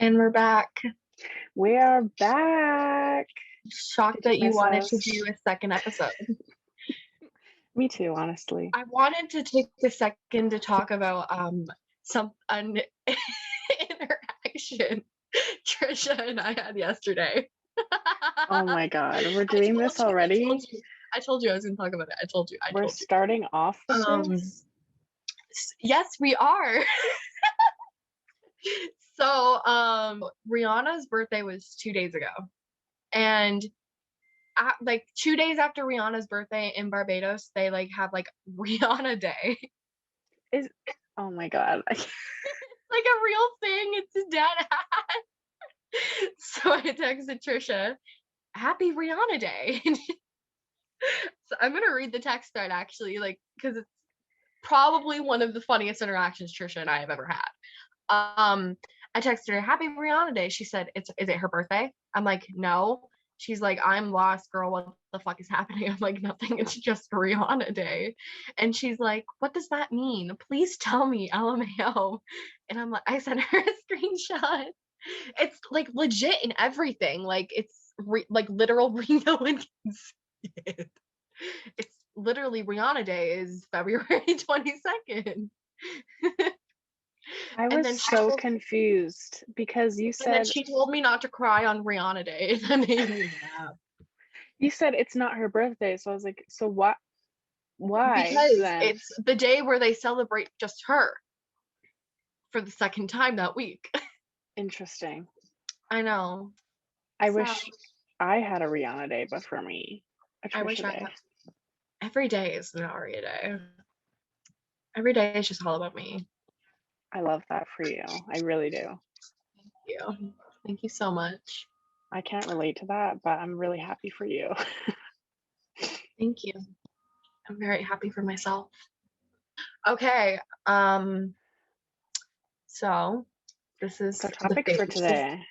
And we're back. We are back. Shocked Did you that you miss wanted us? to do a second episode. Me too, honestly. I wanted to take a second to talk about an interaction Trisha and I had yesterday. Oh my god, we're I doing this already? I told you I was going to talk about it. I told you. We're starting off with this? Yes, we are. So, Rihanna's birthday was 2 days ago. And like 2 days after Rihanna's birthday in Barbados, they like have like Rihanna Day. Oh my god. Like a real thing. It's a dead hat. So I texted Trisha, "Happy Rihanna Day." So I'm gonna read the text thread actually, like, because it's probably one of the funniest interactions Trisha and I have ever had. I texted her, "Happy Rihanna Day." She said, "Is it her birthday?" I'm like, "No." She's like, "I'm lost, girl. What the fuck is happening?" I'm like, "Nothing. It's just Rihanna Day." And she's like, "What does that mean? Please tell me, LMAO." And I'm like, I sent her a screenshot. It's like legit in everything. Like it's like literal Reno and it. It's literally Rihanna Day is February 22nd. I was so confused because you said. And then she told me not to cry on Rihanna Day. And that made me laugh. You said it's not her birthday, so I was like, so what? Why? Because then? it's the day where they celebrate just her for the second time that week. Interesting. I know. I wish I had a Rihanna Day, but for me, I wish I had. Every day is an Aria Day. Every day is just all about me. I love that for you. I really do. Thank you. Thank you so much. I can't relate to that, but I'm really happy for you. Thank you. I'm very happy for myself. Okay. So this is the topic for today.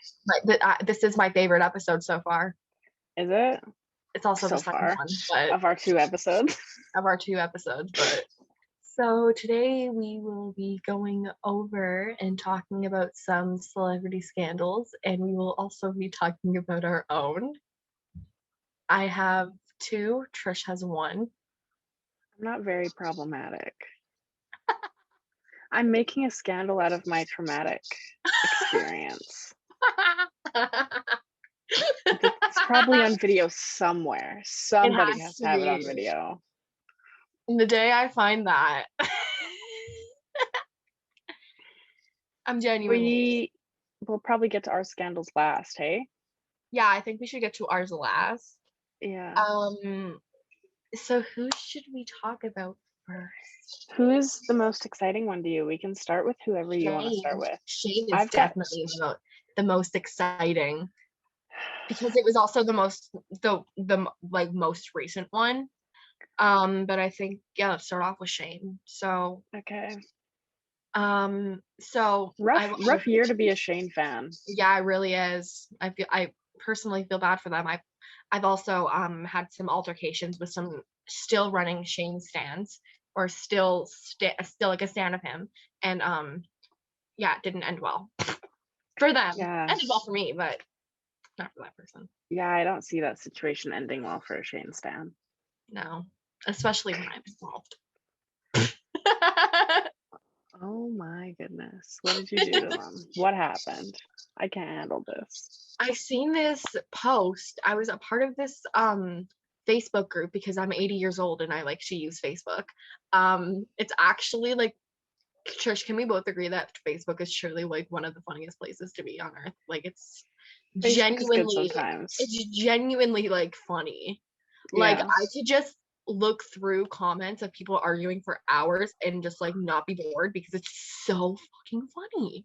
This is my favorite episode so far. Is it? It's also so the second far one, but of our 2 episodes. But so today we will be going over and talking about some celebrity scandals, and we will also be talking about our own. I have 2. Trish has 1. I'm not very problematic. I'm making a scandal out of my traumatic experience. It's probably on video somewhere. Somebody has to have it on video. And the day I find that, I'm genuinely. We'll probably get to our scandals last, hey? Yeah, I think we should get to ours last. Yeah. So who should we talk about first? Who is the most exciting one to you? We can start with whoever you want to start with. Shane is definitely the most exciting because it was also the most most recent one. But I think let's start off with Shane. So okay. So rough year to be a Shane fan. Yeah, it really is. I personally feel bad for them. I've also had some altercations with some still running Shane stans, or still like a stan of him, and it didn't end well for them. Yeah, ended well for me, but not for that person. Yeah, I don't see that situation ending well for a Shane stan. No, especially when I'm involved. Oh my goodness. What did you do to them? What happened? I can't handle this. I seen this post. I was a part of this Facebook group because I'm 80 years old and I like to use Facebook. It's actually like, Trish, can we both agree that Facebook is truly like one of the funniest places to be on earth? Like it's genuinely like funny. Like I could just look through comments of people arguing for hours and just like not be bored because it's so fucking funny.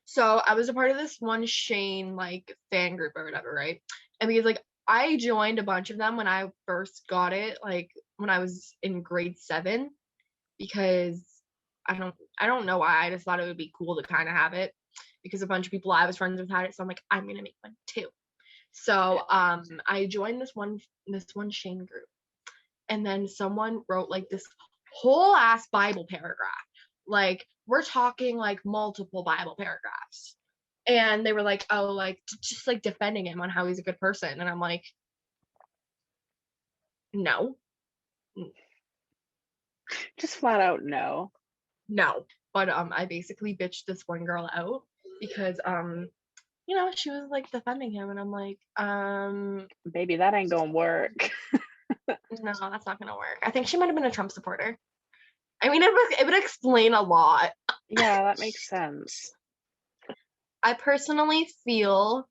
So I was a part of this one Shane like fan group or whatever, right? And because like I joined a bunch of them when I first got it, like when I was in grade 7, because I don't know why, I just thought it would be cool to kind of have it because a bunch of people I was friends with had it, so I'm like, I'm gonna make one too. So I joined this one Shane group, and then someone wrote like this whole ass Bible paragraph like we're talking like multiple Bible paragraphs. And they were like, oh, like just like defending him on how he's a good person. And I'm like, no, Just flat out no. no. But I basically bitched this one girl out because you know, she was like defending him and I'm like, Baby, that ain't gonna work. no, that's not gonna work. I think she might have been a Trump supporter. I mean, it would explain a lot. Yeah, that makes sense. I personally feel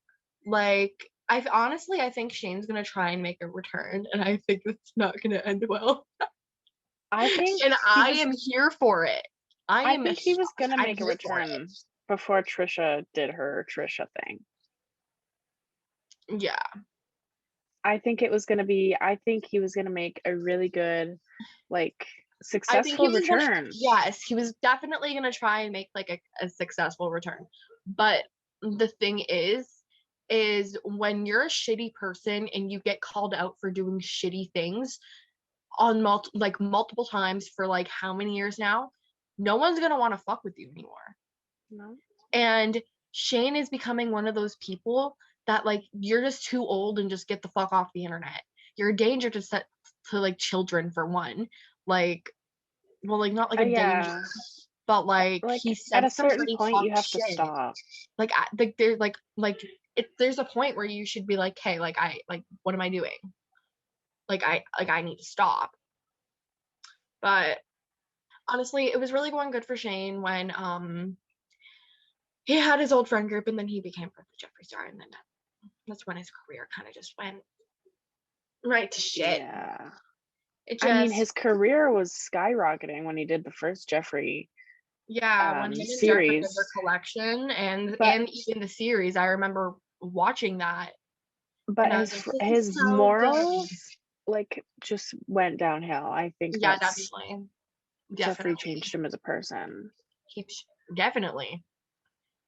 like I think Shane's gonna try and make a return, and I think it's not gonna end well. I think And he I was am here for it. I think he was gonna I'm make a here for return before Trisha did her Trisha thing. it. Yeah, I think it was gonna be I think he was gonna make a really good, like, I think he successful was gonna. return. Yes, he was definitely gonna try and make like a successful return. But the thing is when you're a shitty person and you get called out for doing shitty things on multiple times for like how many years now, no one's gonna want to fuck with you anymore. No? And Shane is becoming one of those people that like you're just too old and just get the fuck off the internet. You're a danger to like children for one. Like, well, like not like a danger, Yeah. but like he Like, at a said some certain pretty point, you fucked have to shit. stop. Like there's like there's a point where you should be like, hey, like what am I doing? I need to stop. But honestly, it was really going good for Shane when he had his old friend group and then he became friends with Jeffree Star and then that's when his career kind of just went right to shit. Yeah. It I mean, just his career was skyrocketing when he did the first Jeffree yeah, when him and Jeffree did their series, collection but and even the series, I remember watching that and but I was like, this is his so good. morals, like, just went downhill. I think Yeah, that's definitely. Jeffree Definitely. changed him as a person. He definitely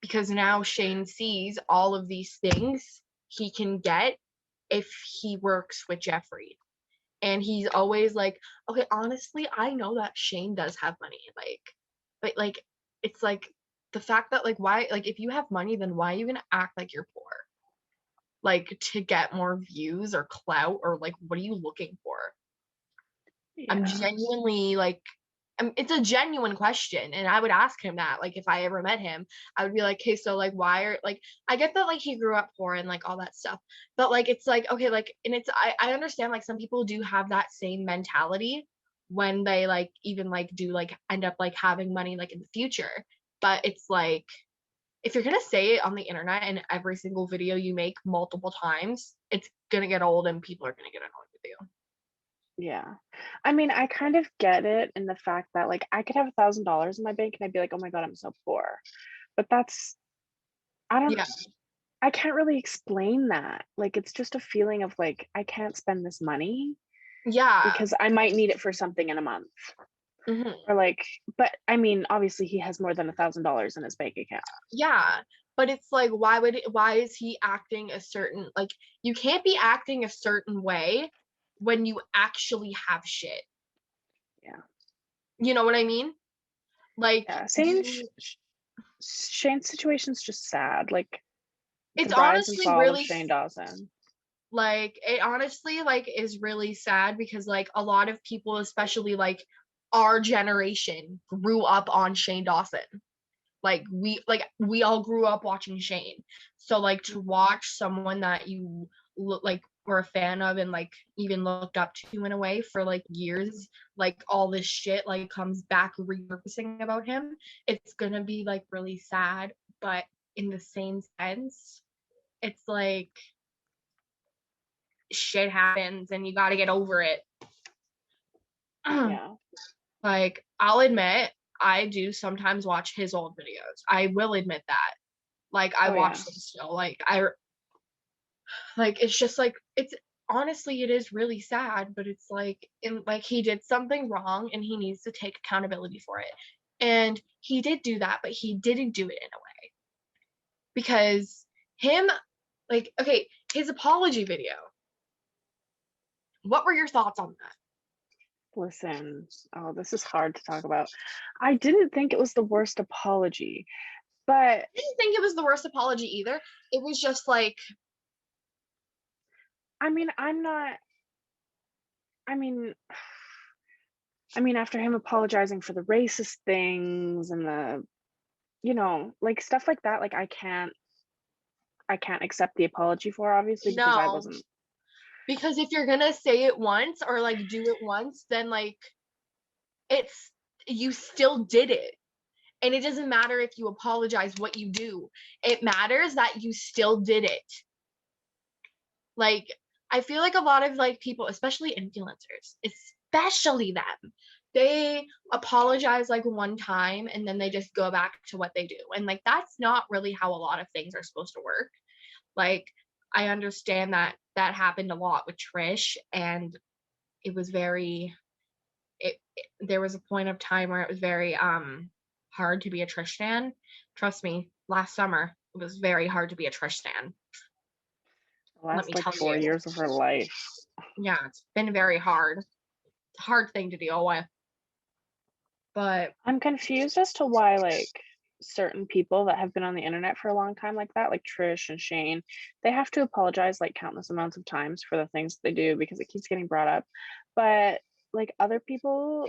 because now Shane sees all of these things he can get if he works with Jeffree. And he's always like, okay, honestly, I know that Shane does have money. But it's like the fact that like why like if you have money, then why are you gonna act like you're poor? Like to get more views or clout or like what are you looking for? I'm Yeah. genuinely like it's a genuine question and I would ask him that like if I ever met him I would be like hey so like why are like I get that like he grew up poor and like all that stuff but like it's like okay like and it's I understand like some people do have that same mentality when they like even like do like end up like having money like in the future but it's like if you're gonna say it on the internet and every single video you make multiple times it's gonna get old and people are gonna get annoyed with you. Yeah. I mean, I kind of get it in the fact that, like, I could have $1,000 in my bank and I'd be like, "Oh my God, I'm so poor." But that's I don't Yeah, I can't really explain that. Like, it's just a feeling of, like, I can't spend this money yeah. because I might need it for something in a month. Hmm. Or, like, but I mean, obviously, he has more than $1,000 in his bank account. Yeah, but it's like why is he acting a certain like you can't be acting a certain way when you actually have shit. Yeah. You know what I mean? Like Yeah. you Shane's situation's just sad. Like, the it's rise and honestly fall of really Shane Dawson. like it honestly like is really sad because like a lot of people especially like our generation grew up on Shane Dawson. Like we all grew up watching Shane. So like to watch someone that you look like were a fan of and like even looked up to in a way for like years, like all this shit like comes back repurposing about him. It's gonna be like really sad, but in the same sense, it's like shit happens and you gotta get over it. Yeah. Like I'll admit I do sometimes watch his old videos. I will admit that. Like I Oh, watch yeah. them still. Like it's just like it's honestly it is really sad, but it's like in like he did something wrong and he needs to take accountability for it. And he did do that, but he didn't do it in a way because him like okay, his apology video. What were your thoughts on that? Listen, oh, this is hard to talk about. I didn't think it was the worst apology, but I didn't think it was the worst apology either. It was just like, I mean, I'm not I mean I mean, after him apologizing for the racist things and the like, stuff like that, like, I can't accept the apology for, obviously, because I no. wasn't. Because if you're gonna say it once or like do it once, then like it's you still did it. And it doesn't matter if you apologize what you do. It matters that you still did it. Like, I feel like a lot of like people, especially influencers, especially them, they apologize like one time and then they just go back to what they do. And like that's not really how a lot of things are supposed to work. Like, I understand that that happened a lot with Trish, and it was very there was a point of time where it was very hard to be a Trish stan. Trust me, last summer it was very hard to be a Trish stan. The Let me last, like, tell 4 you. years of her life. Yeah, it's been very hard. It's a hard thing to deal with. But I'm confused as to why, like, certain people that have been on the internet for a long time like that, like Trish and Shane, they have to apologize, like, countless amounts of times for the things they do because it keeps getting brought up. But, like, other people,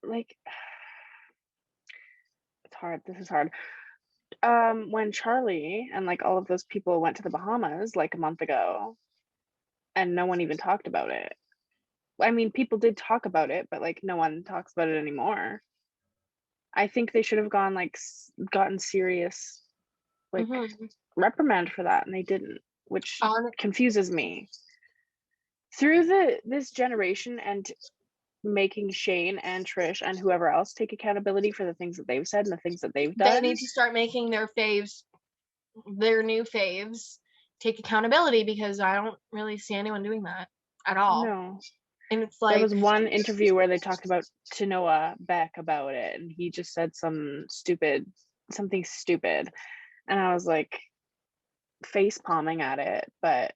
like it's hard, this is hard. When Charlie and, like, all of those people went to the Bahamas, like, a month ago, and no one even talked about it. I mean, people did talk about it, but, like, no one talks about it anymore. I think they should have gone, like, gotten serious, like, mhm. reprimand for that, and they didn't, which on confuses me. Through this generation and making Shane and Trish and whoever else take accountability for the things that they've said and the things that they've they done. need to start making their faves, their new faves, take accountability, because I don't really see anyone doing that at all. No. And it's There like, was one interview where they talked about Tanoa Beck about it, and he just said something stupid, and I was like face palming at it. But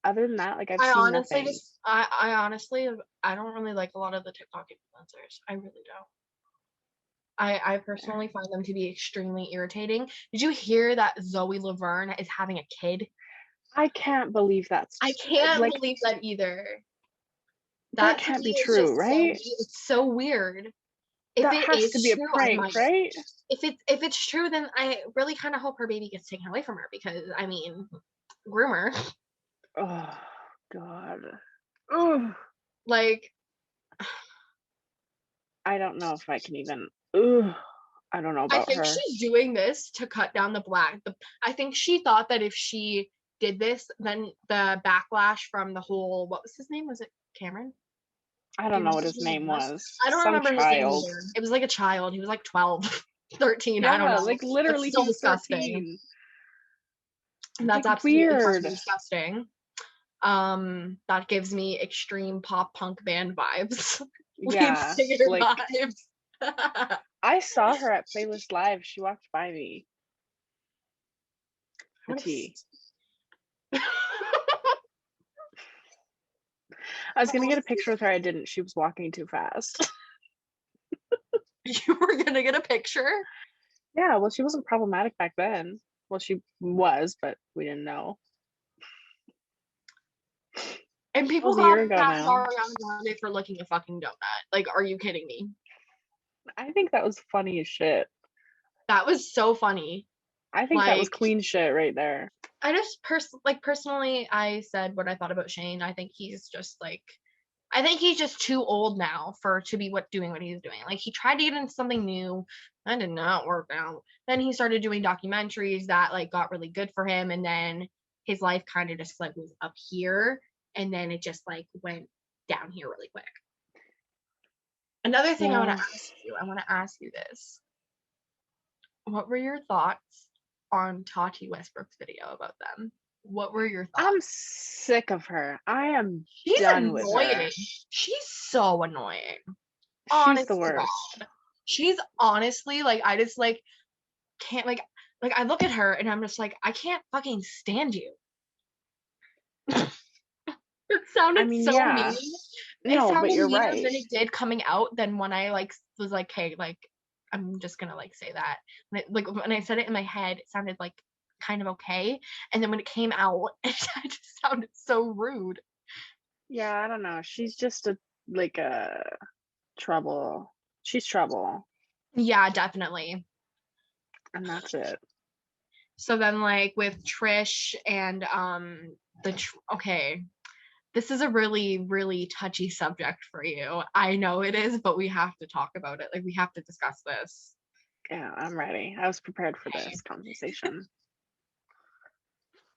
other than that, like I've I seen honestly nothing. just, I honestly, I don't really like a lot of the TikTok influencers. I really don't. I personally find them to be extremely irritating. Did you hear that Zoe Laverne is having a kid? I can't believe I can't like believe that either. that That to can't be me is true, just so right? it's so weird. If That it has is to be a true, I prank, might. right? If it's true, then I really kind of hope her baby gets taken away from her, because I mean, groomer. Oh God. Oh, Like, I don't know if I can even. Ugh, I don't know I about think her. she's doing this to cut down the black. I think she thought that if she did this, then the backlash from the whole, what was his name? Was it Cameron? I Do don't you know remember what what his his name name was? was. I don't Some remember his name child. either. It was like a child. He was like 12, 13. I don't Yeah, know. like That's literally he still was disgusting. 13. That's Like absolutely fucking weird. disgusting. That gives me extreme pop punk band vibes. Lead Yeah, singer like vibes. I saw her at Playlist Live. She walked by me. The What tea. a I was gonna get a picture with her. I didn't. She was walking too fast. you were gonna get a picture? Yeah, well, she wasn't problematic back then. Well, she was, but we didn't know. And That people was a got year ago mad at now. Ariana Grande for licking a fucking donut. Like, are you kidding me? I think that was funny as shit. That was so funny. I think that was Like, queen shit right there. I just personally, I said what I thought about Shane. I think he's just too old now for to be doing what he's doing. Like, he tried to get into something new, that did not work out. Then he started doing documentaries that like got really good for him, and then his life kind of just like was up here, and then it just like went down here really quick. Another thing Yeah. I want to ask you this. What were your thoughts on Tati Westbrook's video about them? What were your I'm thoughts? sick of her. I am She's done with her. annoying. She's so annoying. She's Honest the to worst. God. She's honestly like, I just like can't like I look at her and I'm just like, I can't fucking stand you. It I sounded mean, so yeah. mean, it No, but sounded you're meaner right. than it did coming out than when I like was like, hey, like I'm just gonna like say that. Like when I said it in my head, it sounded like kind of okay. And then when it came out, it just sounded so rude. Yeah, I don't know. She's just a trouble. She's trouble, Yeah, definitely. and that's it. So then like with Trish and okay, this is a really, really touchy subject for you. I know it is, but we have to talk about it. Like we have to discuss this. Yeah, I'm ready. I was prepared for Okay. this conversation.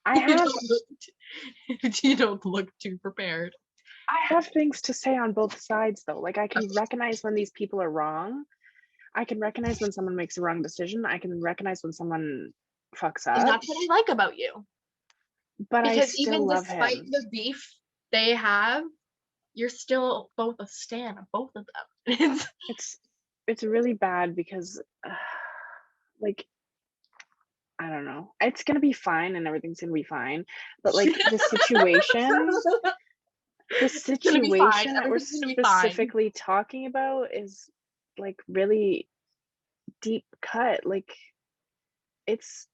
I You have don't look you don't look too prepared. I have things to say on both sides though. Like I can recognize when these people are wrong. I can recognize when someone makes a wrong decision. I can recognize when someone fucks And up, that's what I like about you. but I Because still even love despite him. the beef they have, you're still both a stan of both of them. It's it's really bad because like I don't know. It's gonna be fine and everything's gonna be fine, but like the It's gonna be fine. situation that we're Everything's gonna be fine. specifically talking about is like really deep cut. Like it's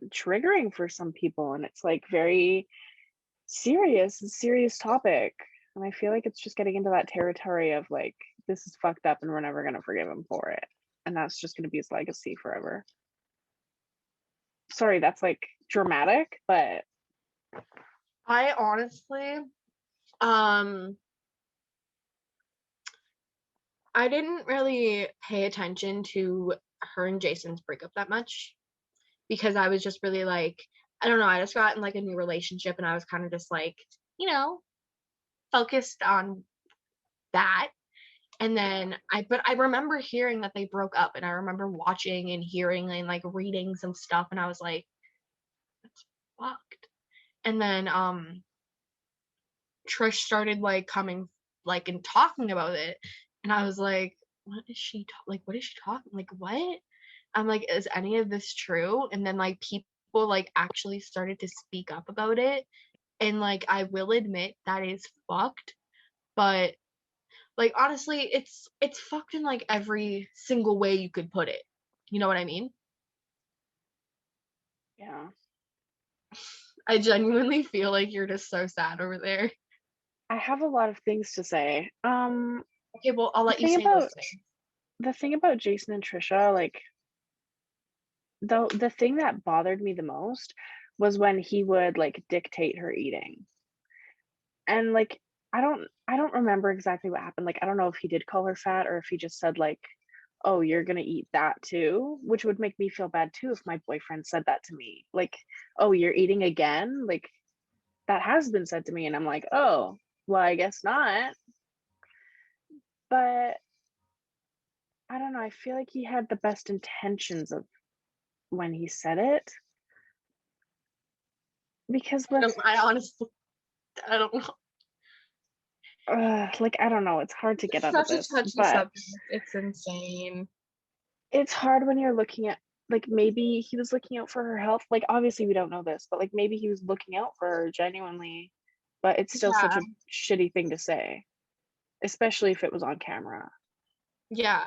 triggering for some people and it's like very serious topic. And I feel like it's just getting into that territory of like, this is fucked up and we're never going to forgive him for it. And that's just going to be his legacy forever. Sorry, that's like dramatic, but I honestly, um, I didn't really pay attention to her and Jason's breakup that much because I was just really like, I don't know, I just got in like a new relationship and I was kind of just like, you know, focused on that. And then but I remember hearing that they broke up and I remember watching and hearing and like reading some stuff and I was like, that's fucked. And then Trish started like coming like and talking about it and I was like, what is she talking? Like what? I'm like, is any of this true? And then like people like actually started to speak up about it. And like I will admit that is fucked, but like honestly, it's fucked in like every single way you could put it. You know what I mean? yeah. I genuinely feel like you're just so sad over there. I have a lot of things to say. Okay, well, I'll The let you thing say those about things. Jason and Trisha, like the thing that bothered me the most was when he would like dictate her eating. And like I don't remember exactly what happened. Like I don't know if he did call her fat or if he just said like, "Oh, you're going to eat that too," which would make me feel bad too if my boyfriend said that to me. Like, "Oh, you're eating again?" Like that has been said to me and I'm like, "Oh, well, I guess not." But I don't know, I feel like he had the best intentions of when he said it because with I honestly, I don't know. like I don't know, it's hard to get It's out of such a this, touchy but subject. It's insane. it's hard when you're looking at like maybe he was looking out for her health. Like obviously we don't know this, but like maybe he was looking out for her genuinely, but it's still such Yeah, a shitty thing to say, especially if it was on camera. yeah.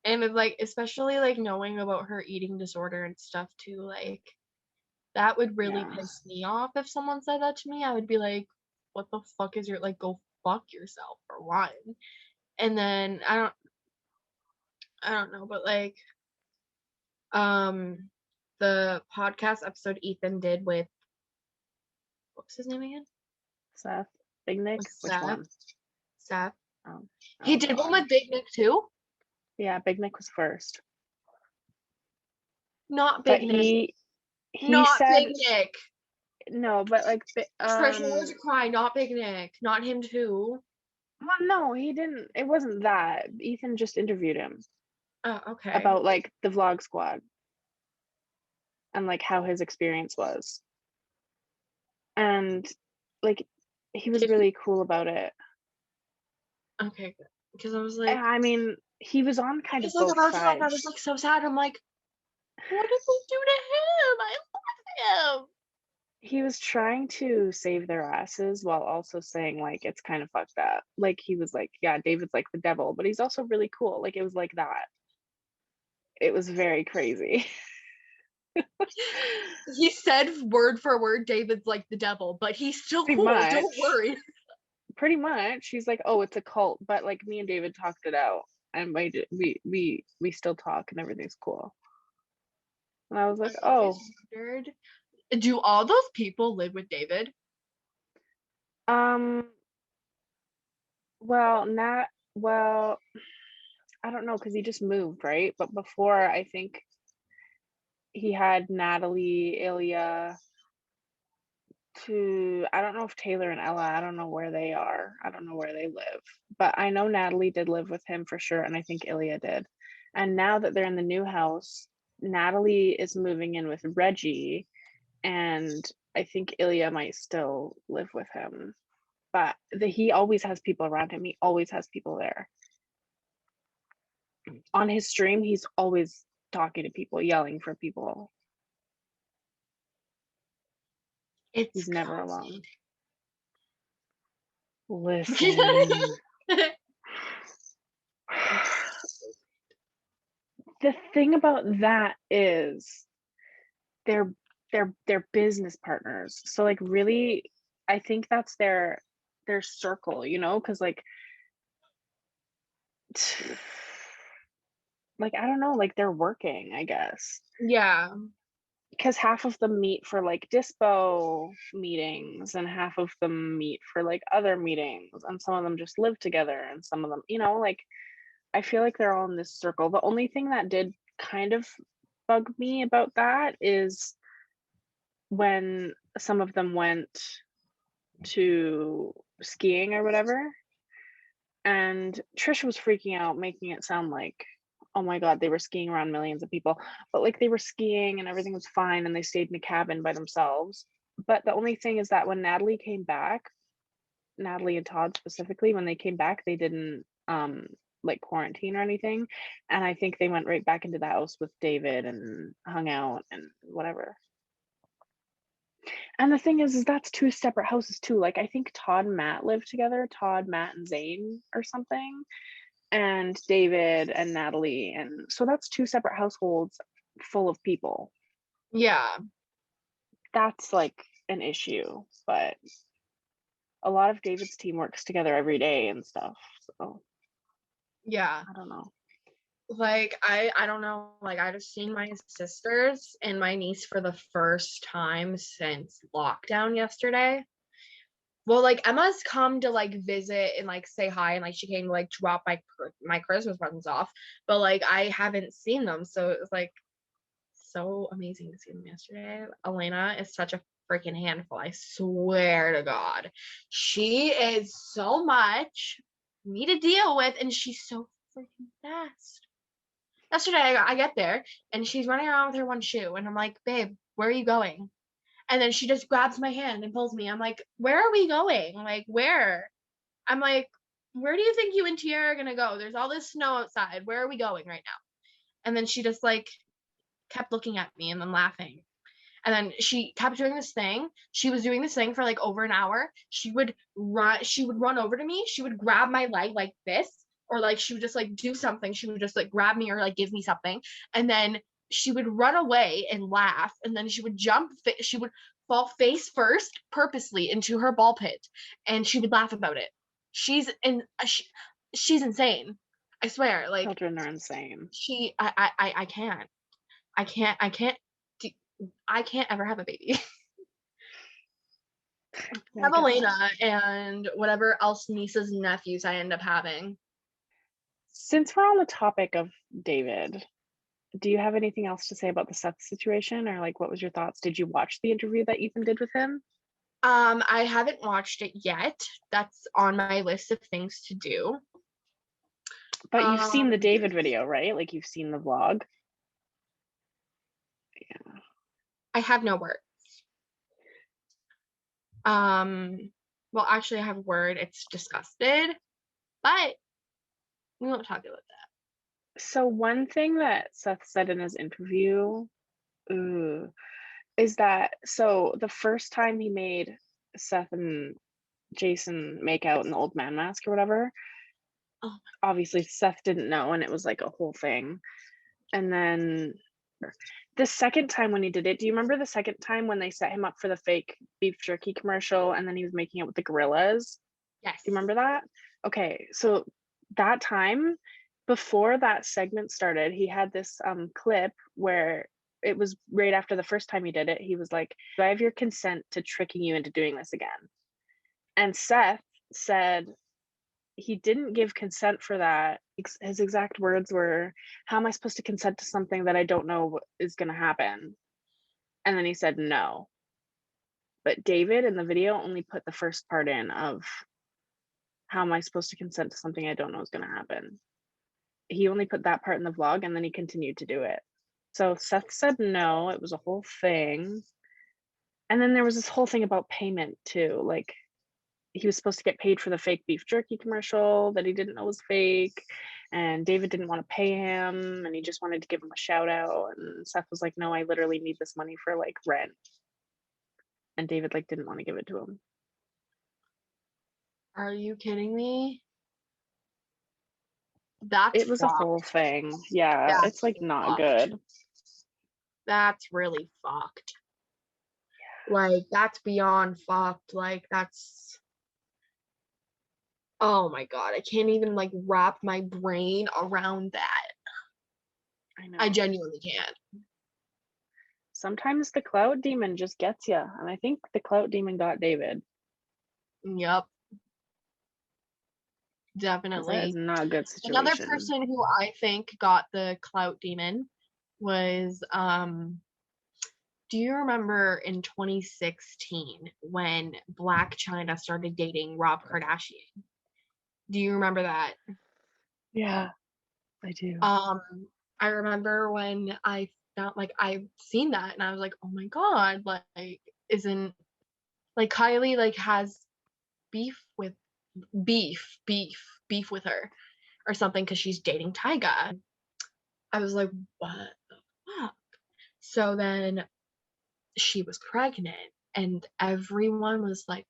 And it's like, especially like knowing about her eating disorder and stuff too, like that would really Yeah. piss me off if someone said that to me. I would be like, what the fuck is your like go fuck yourself for one. And then I don't know, but like um the podcast episode Ethan did with what was his name again? Seth, Big Nick, Was which Seth. one? Seth. Oh, He oh did one God. with Big Nick too? Yeah, Big Nick was first, Not but Big Nick. he Not said Big Nick. no, but like Trisha was a cry, not Big Nick. Not him too. well, no, he didn't. It wasn't that. Ethan just interviewed him Oh, okay. about like the vlog squad and like how his experience was. And like he was Did he? really cool about it. Okay, good. Because I was And like, I mean, he was on kind of just like both about stuff, I was sides. like so sad. I'm like, what did they do to him? I love him. he was trying to save their asses while also saying, like, it's kind of fucked up. Like, he was like, "Yeah, David's like the devil, but he's also really cool." Like, it was like that. It was very crazy. He said word for word, David's like the devil, but he's still Pretty cool. Don't much. worry. Pretty much. She's like, "Oh, it's a cult," but, like, me and David talked it out, and we still talk and everything's cool. And I was like, I've always "Oh, wondered, do all those people live with David? um, well, not well, I don't know, cause he just moved, right? But before, I think he had Natalie, Ilya, to I don't know if Taylor and Ella, I don't know where they are. I don't know where they live. But I know Natalie did live with him for sure, and I think Ilya did. And now that they're in the new house, Natalie is moving in with Reggie, and I think Ilya might still live with him. But he always has people around him. He always has people there. On his stream, he's always talking to people, yelling for people. It's He's never constant. alone. Listen. The thing about that is they're they're business partners. So, like, really, I think that's their circle, you know, because like, I don't know, like, they're working, I guess. Yeah. Because half of them meet for, like, dispo meetings, and half of them meet for, like, other meetings, and some of them just live together, and some of them, like, I feel like they're all in this circle. The only thing that did kind of bug me about that is when some of them went to skiing or whatever, and Trisha was freaking out, making it sound like, oh my god, they were skiing around millions of people. But, like, they were skiing and everything was fine, and they stayed in a cabin by themselves. But the only thing is that when Natalie came back, Natalie and Todd specifically, when they came back, they didn't like quarantine or anything. And I think they went right back into the house with David and hung out and whatever. And the thing is that's two separate houses too. Like, I think Todd and Matt live together, Todd, Matt, and Zane or something, and David and Natalie. And so that's two separate households full of people. Yeah. That's like an issue. But a lot of David's team works together every day and stuff. So Yeah. I don't know. Like I don't know, like I just seen my sisters and my niece for the first time since lockdown yesterday. Well, like Emma's come to like visit and like say hi, and like she came to like drop my Christmas presents off, but like I haven't seen them, so it was like so amazing to see them yesterday. Elena is such a freaking handful. I swear to God, she is so much me to deal with, and she's so freaking fast. Yesterday, I get there and she's running around with her one shoe, and I'm like, babe, where are you going? And then she just grabs my hand and pulls me. I'm like, where are we going? Like, where? I'm like, where do you think you and Tiara are gonna go? There's all this snow outside. Where are we going right now? And then she just like kept looking at me and then laughing. And then she kept doing this thing. She was doing this thing for like over an hour. She would run over to me. She would grab my leg like this, or like she would just like do something. She would just like grab me or like give me something. And then she would run away and laugh. And then she would she would fall face first purposely into her ball pit, and she would laugh about it. She's insane. I swear. Like Children are insane. I can't. I can't I can't ever have a baby. Yeah, I Have get that. Elena and whatever else nieces and nephews I end up having. Since we're on the topic of David, do you have anything else to say about the Seth situation, or like what was your thoughts? Did you watch the interview that Ethan did with him? I haven't watched it yet. That's on my list of things to do. But you've seen the Um, David video, right? Like, you've seen the vlog. Yeah. I have no word. Um, well, actually, I have a word. It's disgusted, but we won't talk about So one thing that Seth said in his interview, ooh, is that so the first time he made Seth and Jason make out in the old man mask or whatever, Oh, obviously Seth didn't know and it was like a whole thing. And then the second time when he did it, do you remember the second time when they set him up for the fake beef jerky commercial and then he was making it with the gorillas? yes. Do you remember that? Okay, so that time, before that segment started, he had this clip where it was right after the first time he did it. He was like, "Do I have your consent to tricking you into doing this again?" And Seth said he didn't give consent for that. His exact words were, "How am I supposed to consent to something that I don't know is going to happen?" And then he said no. But David in the video only put the first part in of, "How am I supposed to consent to something I don't know is going to happen?" He only put that part in the vlog and then he continued to do it. So Seth said no, it was a whole thing. And then there was this whole thing about payment too. Like he was supposed to get paid for the fake beef jerky commercial that he didn't know was fake. And David didn't want to pay him and he just wanted to give him a shout out. And Seth was like, "No, I literally need this money for like rent." And David like didn't want to give it to him. Are you kidding me? That's It was a whole fucked. thing. Yeah, it's That's like not fucked. good. That's really fucked. Like, that's beyond fucked. Like, that's, oh my God. I can't even like wrap my brain around that. I I know. genuinely can't. Sometimes the clout demon just gets you. And I think the clout demon got David Yep, because that is definitely. not a good Another situation. person who I think got the clout demon was do you remember in 2016 when Black China started dating Rob Kardashian? Do you remember that? Yeah, I do. Um, I remember when I found like I've seen that and I was like, oh my God, like isn't like Kylie like has beef with beef with her or something because she's dating Tyga. I was like, what the fuck? So then she was pregnant and everyone was like,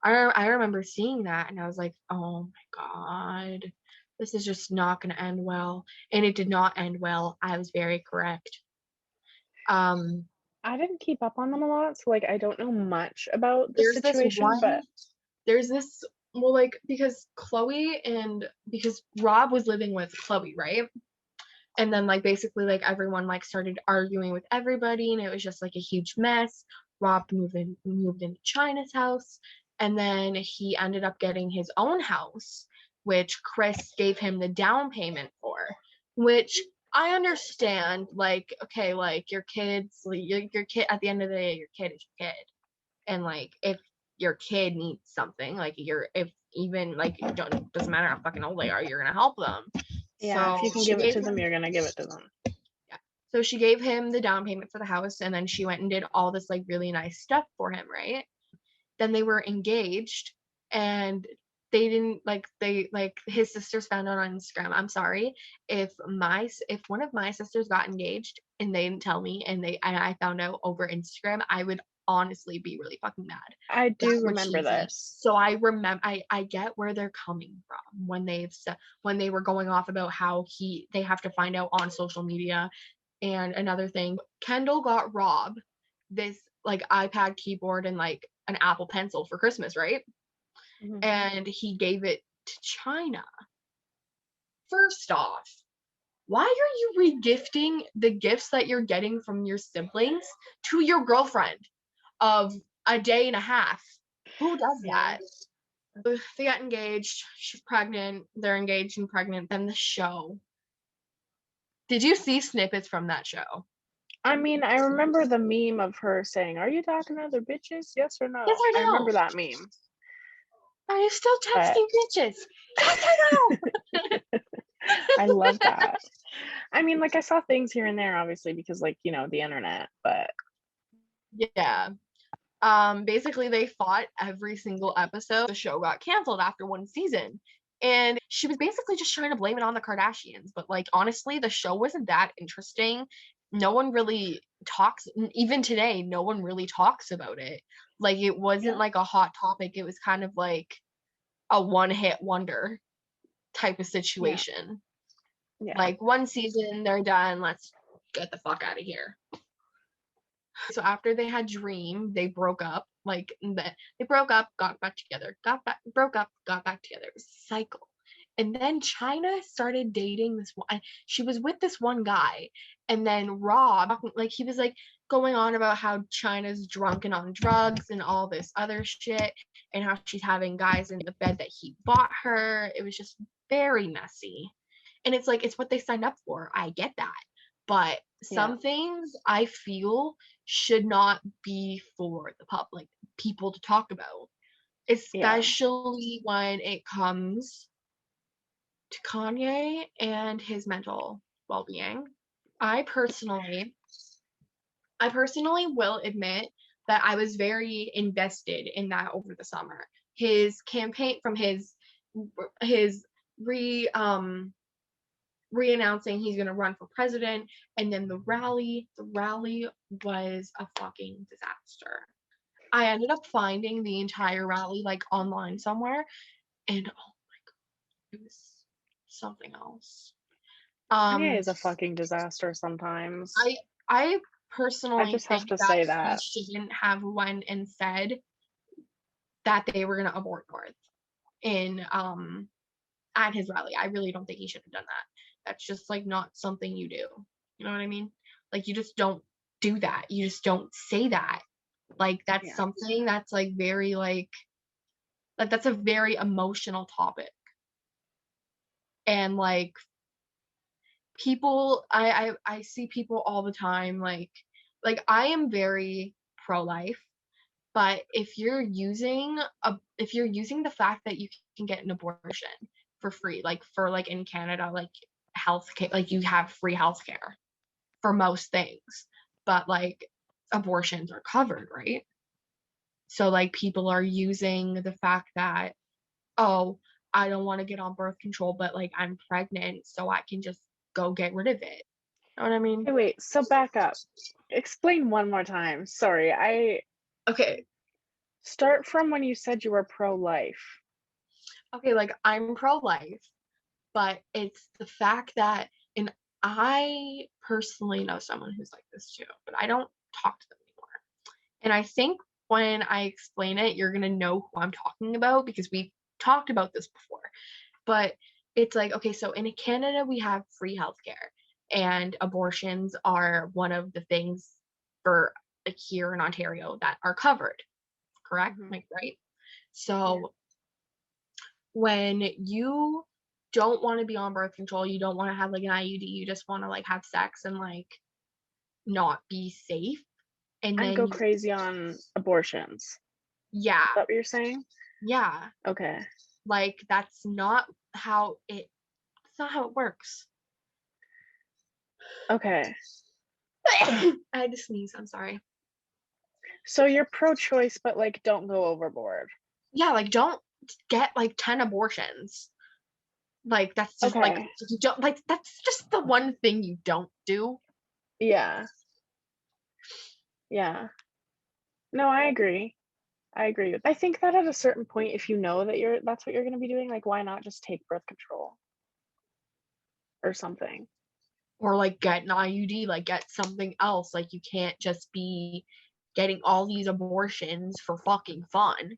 I remember seeing that and I was like, oh my God, this is just not going to end well. And it did not end well. I was very correct. Um, I didn't keep up on them a lot, so like I don't know much about the there's this situation, one, but there's this, well, like, because Chloe and because Rob was living with Chloe, right? And then like basically like everyone like started arguing with everybody and it was just like a huge mess. Rob moved into China's house and then he ended up getting his own house, which Chris gave him the down payment for, which I understand. Like, okay, like your kids, like, your kid at the end of the day, your kid is your kid. And like if your kid needs something, like you're if even like you don't doesn't matter how fucking old they are, you're gonna help them. yeah, if So you can she give it gave to them, him you're gonna give it to them. yeah. So she gave him the down payment for the house and then she went and did all this like really nice stuff for him, right? Then they were engaged and they didn't like they like his sisters found out on Instagram. I'm sorry if one of my sisters got engaged and they didn't tell me and I found out over Instagram, I would honestly be really fucking mad. I That's do what remember she did. this. So I remember I get where they're coming from when when they were going off about how they have to find out on social media. And another thing, Kendall got Rob this like iPad keyboard and like an Apple Pencil for Christmas, right? Mhm. And he gave it to China. First off, why are you regifting the gifts that you're getting from your siblings to your girlfriend of a day and a half? Who does Yeah. that? They got engaged. She's pregnant. They're engaged and pregnant. Then the show. Did you see snippets from that show? I mean, I remember the meme of her saying, "Are you talking to other bitches? Yes or Yes no?" or I no? remember that meme. Are you still But texting bitches? Yes or no? I love that. I mean, like I saw things here and there obviously because like, the internet, but Yeah. Basically they fought every single episode. The show got canceled after one season. And she was basically just trying to blame it on the Kardashians. But like honestly, the show wasn't that interesting. no one really talks, even today, no one really talks about it. Like, it wasn't Yeah. like a hot topic. It was kind of like a one-hit wonder type of Yeah. situation. Yeah. Like, one season, they're done, let's get the fuck out of here. So after they had Dream, they broke up. Like, they broke up, got back together, broke up, got back together. It was a cycle. And then China started dating this one. She was with this one guy, and then Rob, like, he was like going on about how China's drunk and on drugs and all this other shit, and how she's having guys in the bed that he bought her. It was just very messy. And it's like, it's what they signed up for. I get that. But Yeah. some things I feel should not be for the public, people to talk about, Yeah. especially when it comes to Kanye and his mental well-being. I personally I personally will admit that I was very invested in that over the summer. His campaign, from his re-announcing he's going to run for president, and then the rally was a fucking disaster. I ended up finding the entire rally like online somewhere, and oh my god, it was something else. Kanye um is a fucking disaster sometimes. I I personally just have think to that say he that. shouldn't have went and said that they were going to abort North in at his rally. I really don't think he should have done that. That's just like not something you do. You know what I mean? Like, you just don't do that. You just don't say that. Like, that's Yeah. something that's like very like that's a very emotional topic. And like, people, I see people all the time, like I am very pro life, but if you're using the fact that you can get an abortion for free, like for like in Canada, like healthcare, like you have free healthcare for most things, but like abortions are covered, right? So like people are using the fact that, oh, I don't want to get on birth control, but like I'm pregnant, so I can just go get rid of it. You know what I mean? Hey, wait, so back up. Explain one more time. Sorry, I Okay. start from when you said you were pro-life. Okay, like I'm pro life, but it's the fact that, and I personally know someone who's like this too, but I don't talk to them anymore. And I think when I explain it, you're gonna know who I'm talking about because we've talked about this before. But it's like, okay, so in Canada we have free healthcare, and abortions are one of the things for like here in Ontario that are covered, correct? Mhm. Like, right? Yeah. So when you don't want to be on birth control, you don't want to have like an IUD, you just want to like have sex and like not be safe. And And then go you, crazy on abortions. Is yeah, that what you're saying? yeah, Okay. like that's not how it works. Okay. I had to sneeze, I'm sorry. So you're pro-choice, but like don't go overboard. Yeah, like don't get like 10 abortions. Like that's just like, Okay. you don't like, that's just the one thing you don't do. Yeah. Yeah. No, I agree. I agree. I think that at a certain point, if you know that that's what you're gonna be doing, like why not just take birth control or something? Or like get an IUD, like get something else. Like, you can't just be getting all these abortions for fucking fun.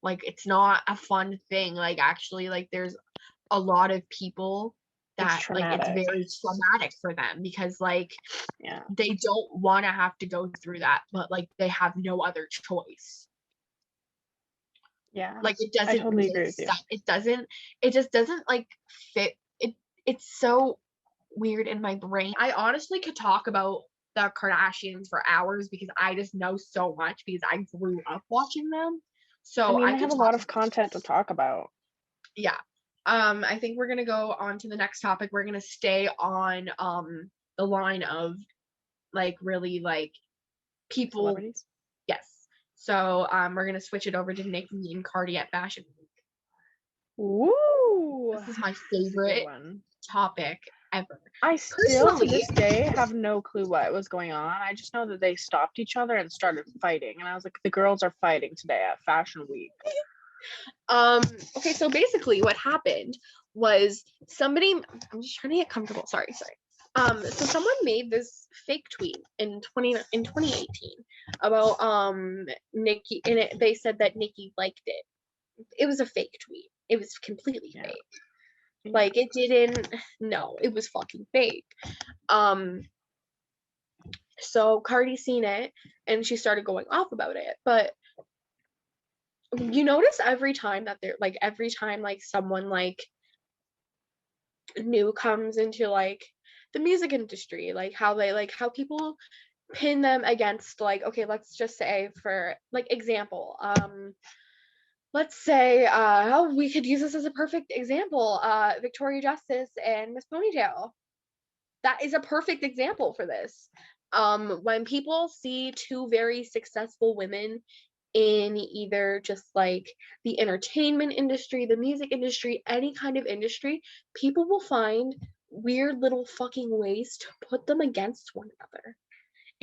Like, it's not a fun thing. Like, actually, like there's a lot of people It's that like it's traumatic. very traumatic for them because like Yeah. they don't want to have to go through that, but like they have no other choice. Yeah. Like, it I doesn't totally make agree with you. sense. It just doesn't like fit. It's so weird in my brain. I honestly could talk about the Kardashians for hours because I just know so much because I grew up watching them. I So mean, I they could have a talk lot of about, content to talk about. yeah. I think we're gonna go on to the next topic. We're gonna stay on the line of like really like people. Celebrities. Yes. So we're gonna switch it over to Nicki and Cardi at Fashion Week. Woo! This is my This is a good favorite one. topic ever. I still to Personally, this day have no clue what was going on. I just know that they stopped each other and started fighting, and I was like, the girls are fighting today at Fashion Week. okay, so basically what happened was somebody, I'm just trying to get comfortable. Sorry. So someone made this fake tweet in 2018 about Nikki, and they said that Nikki liked it. It was a fake tweet. It was completely Yeah. fake. Yeah. Like it didn't, no, it was fucking fake. Um so Cardi seen it and she started going off about it. But you notice every time that they're like every time like someone like new comes into like the music industry, like how people pin them against, like, okay, let's just say for like example, let's say oh, we could use this as a perfect example, Victoria Justice and Miss Ponytail. That is a perfect example for this. When people see two very successful women in either just like the entertainment industry, the music industry, any kind of industry, people will find weird little fucking ways to put them against one another.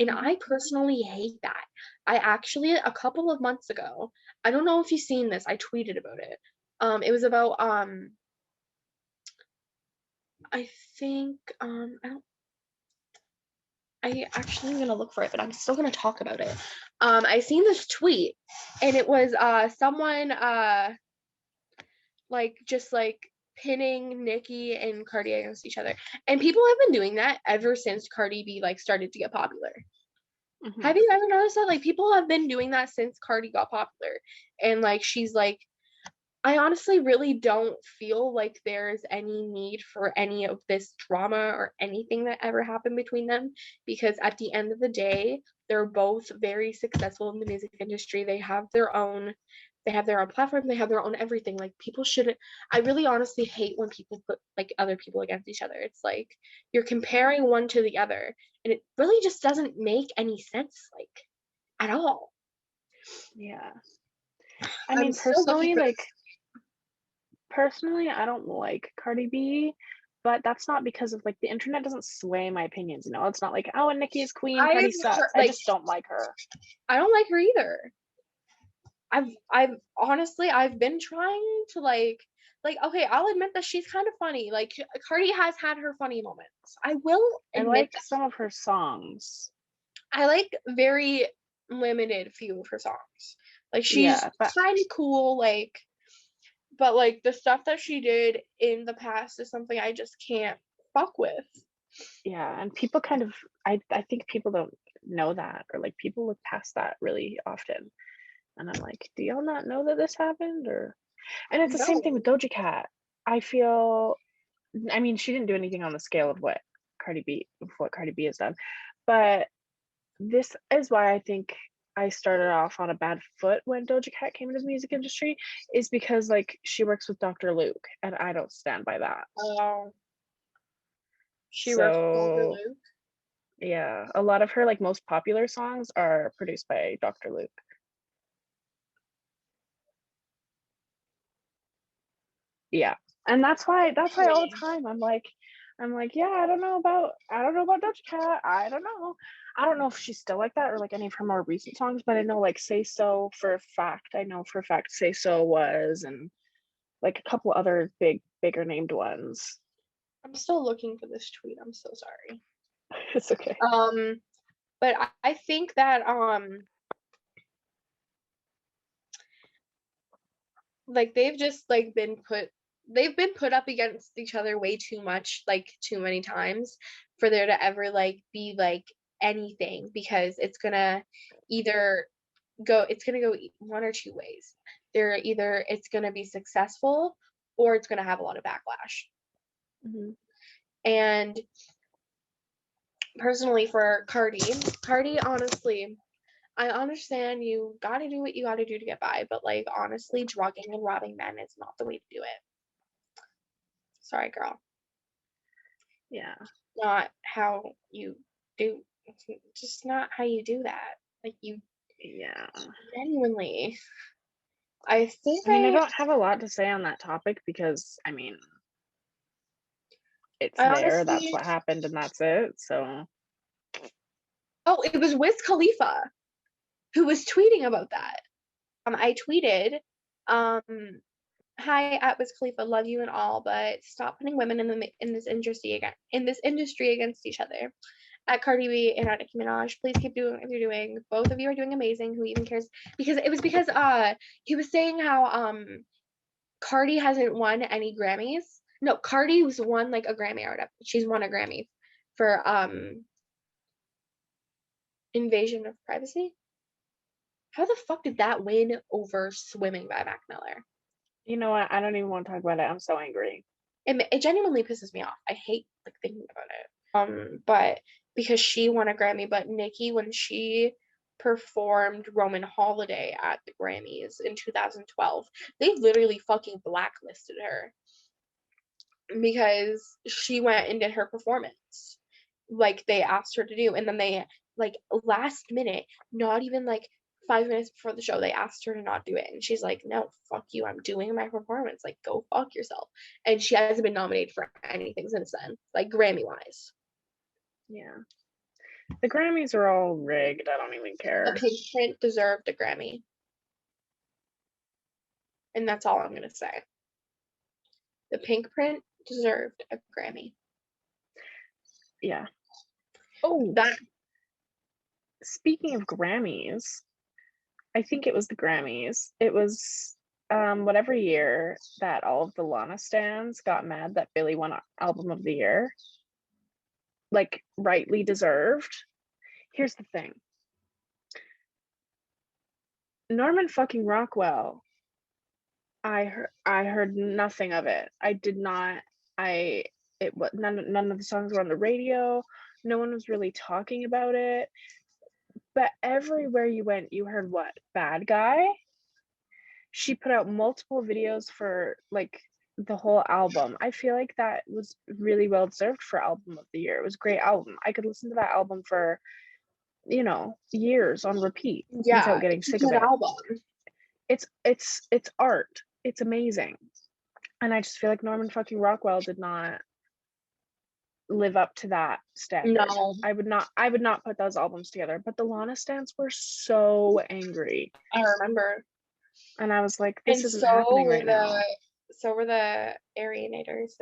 And Mhm. I personally hate that. I actually, a couple of months ago, I don't know if you've seen this, I tweeted about it. It was about I think I actually am gonna look for it, but I'm still gonna talk about it. I seen this tweet, and it was someone like just like pinning Nicki and Cardi against each other, and people have been doing that ever since Cardi B like started to get popular. Mhm. Have you ever noticed that? Like people have been doing that since Cardi got popular, and like she's like, I honestly really don't feel like there's any need for any of this drama or anything that ever happened between them, because at the end of the day, they're both very successful in the music industry. They have their own platform, they have their own everything. Like people shouldn't, I really honestly hate when people put like other people against each other. It's like you're comparing one to the other, and it really just doesn't make any sense, like at all. Yeah. I I'm mean, still looking for this. personally, I don't like Cardi B, but that's not because of like the internet doesn't sway my opinions, you know? It's not like, oh, and Nicki is queen, Cardi I've sucks. I like just don't like her. I don't like her either. I've honestly I've been trying to like okay, I'll admit that she's kind of funny. Like Cardi has had her funny moments. I will I admit like that. some of her songs. I like very limited few of her songs. Like she's Yeah, but kind of cool, like, but like the stuff that she did in the past is something I just can't fuck with. yeah, and people kind of I think people don't know that, or like people look past that really often. And I'm like, do y'all not know that this happened? Or and it's the same thing with No. Doja Cat. I feel I mean, she didn't do anything on the scale of what Cardi B has done. But this is why I think I started off on a bad foot when Doja Cat came into the music industry, is because like she works with Dr. Luke, and I don't stand by that. Oh, she works with Dr. So Luke. yeah, a lot of her like most popular songs are produced by Dr. Luke. Yeah. And that's why all the Really? time I'm like, yeah, I don't know about Doja Cat. I don't know if she's still like that or like any of her more recent songs, but I know like Say So for a fact. I know for a fact Say So was, and like a couple other bigger named ones. I'm still looking for this tweet. I'm so sorry. It's okay. Um, but I think that like they've been put up against each other way too much, like too many times for there to ever like be like anything, because either it's gonna go one or two ways. Either it's gonna be successful or it's gonna have a lot of backlash. Hmm. And personally for Cardi, honestly, I understand you gotta do what you gotta do to get by, but like honestly, drugging and robbing men is not the way to do it. Sorry, girl. Yeah. Not how you do. It's just not how you do that. Like you Yeah. genuinely. I think I mean, I I don't have a lot to say on that topic because I mean, it's I there, that's honestly, what happened, and that's it. So oh, it was Wiz Khalifa who was tweeting about that. I tweeted, um, "Hi, at Wiz Khalifa, love you and all, but stop putting women in this industry against each other. At Cardi B and at Nicki Minaj, please keep doing what you're doing. Both of you are doing amazing. Who even cares?" Because it was because he was saying how Cardi hasn't won any Grammys. No, Cardi's won like a Grammy or whatever. She's won a Grammy for Invasion of Privacy. How the fuck did that win over Swimming by Mac Miller? you know what? I don't even want to talk about it. I'm so angry. It genuinely pisses me off. I hate like thinking about it. But because she won a Grammy, but Nicki, when she performed Roman Holiday at the Grammys in 2012, they literally fucking blacklisted her because she went and did her performance like they asked her to do, and then they like last minute, not even like 5 minutes before the show, they asked her to not do it, and she's like, "No, fuck you, I'm doing my performance, like go fuck yourself." And she hasn't been nominated for anything since then, like Grammy wise. Yeah. The Grammys are all rigged. I don't even The care. Pink Print deserved a Grammy, and that's all I'm gonna say. The Pink Print deserved a Grammy. Yeah. Oh, That speaking of Grammys, I think it was the Grammys. It was whatever year that all of the Lana stans got mad that Billie won Album of the Year. Like rightly deserved. Here's the thing. Norman fucking Rockwell. I heard nothing of it. I did not. I it was none of the songs were on the radio. No one was really talking about it. But everywhere you went, you heard what? Bad Guy. She put out multiple videos for like the whole album. I feel like that was really well deserved for Album of the Year. It was a great album. I could listen to that album for, years on repeat without yeah, getting it's a sick of good it. album. It's art. It's amazing. And I just feel like Norman fucking Rockwell did not live up to that standard. No, I would not put those albums together. But the Lana stans were so angry. I remember. And I was like, And this isn't happening right now. so were the Arianators.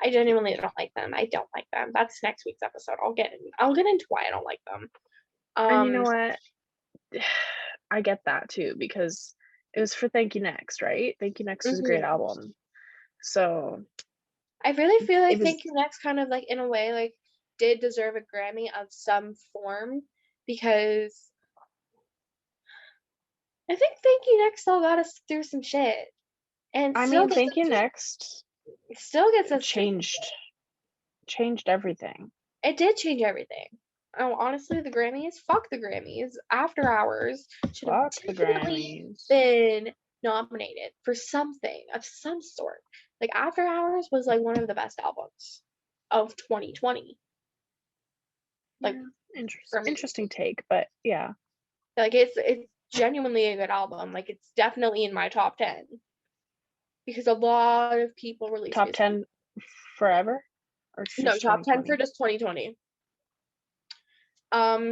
I genuinely don't like them. I don't like them. That's next week's episode. I'll get into why I don't like them. And you know Um, what? I get that too, because it was for Thank You Next, right? Thank You Next is a great mhm. album. So I really feel it like was, Thank You Next kind of like in a way like did deserve a Grammy of some form because I think Thank You Next still got us through some shit and I still mean, gets Thank us You through Next still gets us through some changed shit. changed everything. It did change everything. Oh, honestly, the Grammys, fuck the Grammys. After Hours should have Fuck the definitely Grammys. been nominated for something of some sort. Like After Hours was like one of the best albums of 2020. Like Yeah, for me. interesting take, but yeah. Like it's genuinely a good album. Like it's definitely in my top 10 because a lot of people release Top music. 10 forever? Or it's No, just top 10 for 2020? just 2020.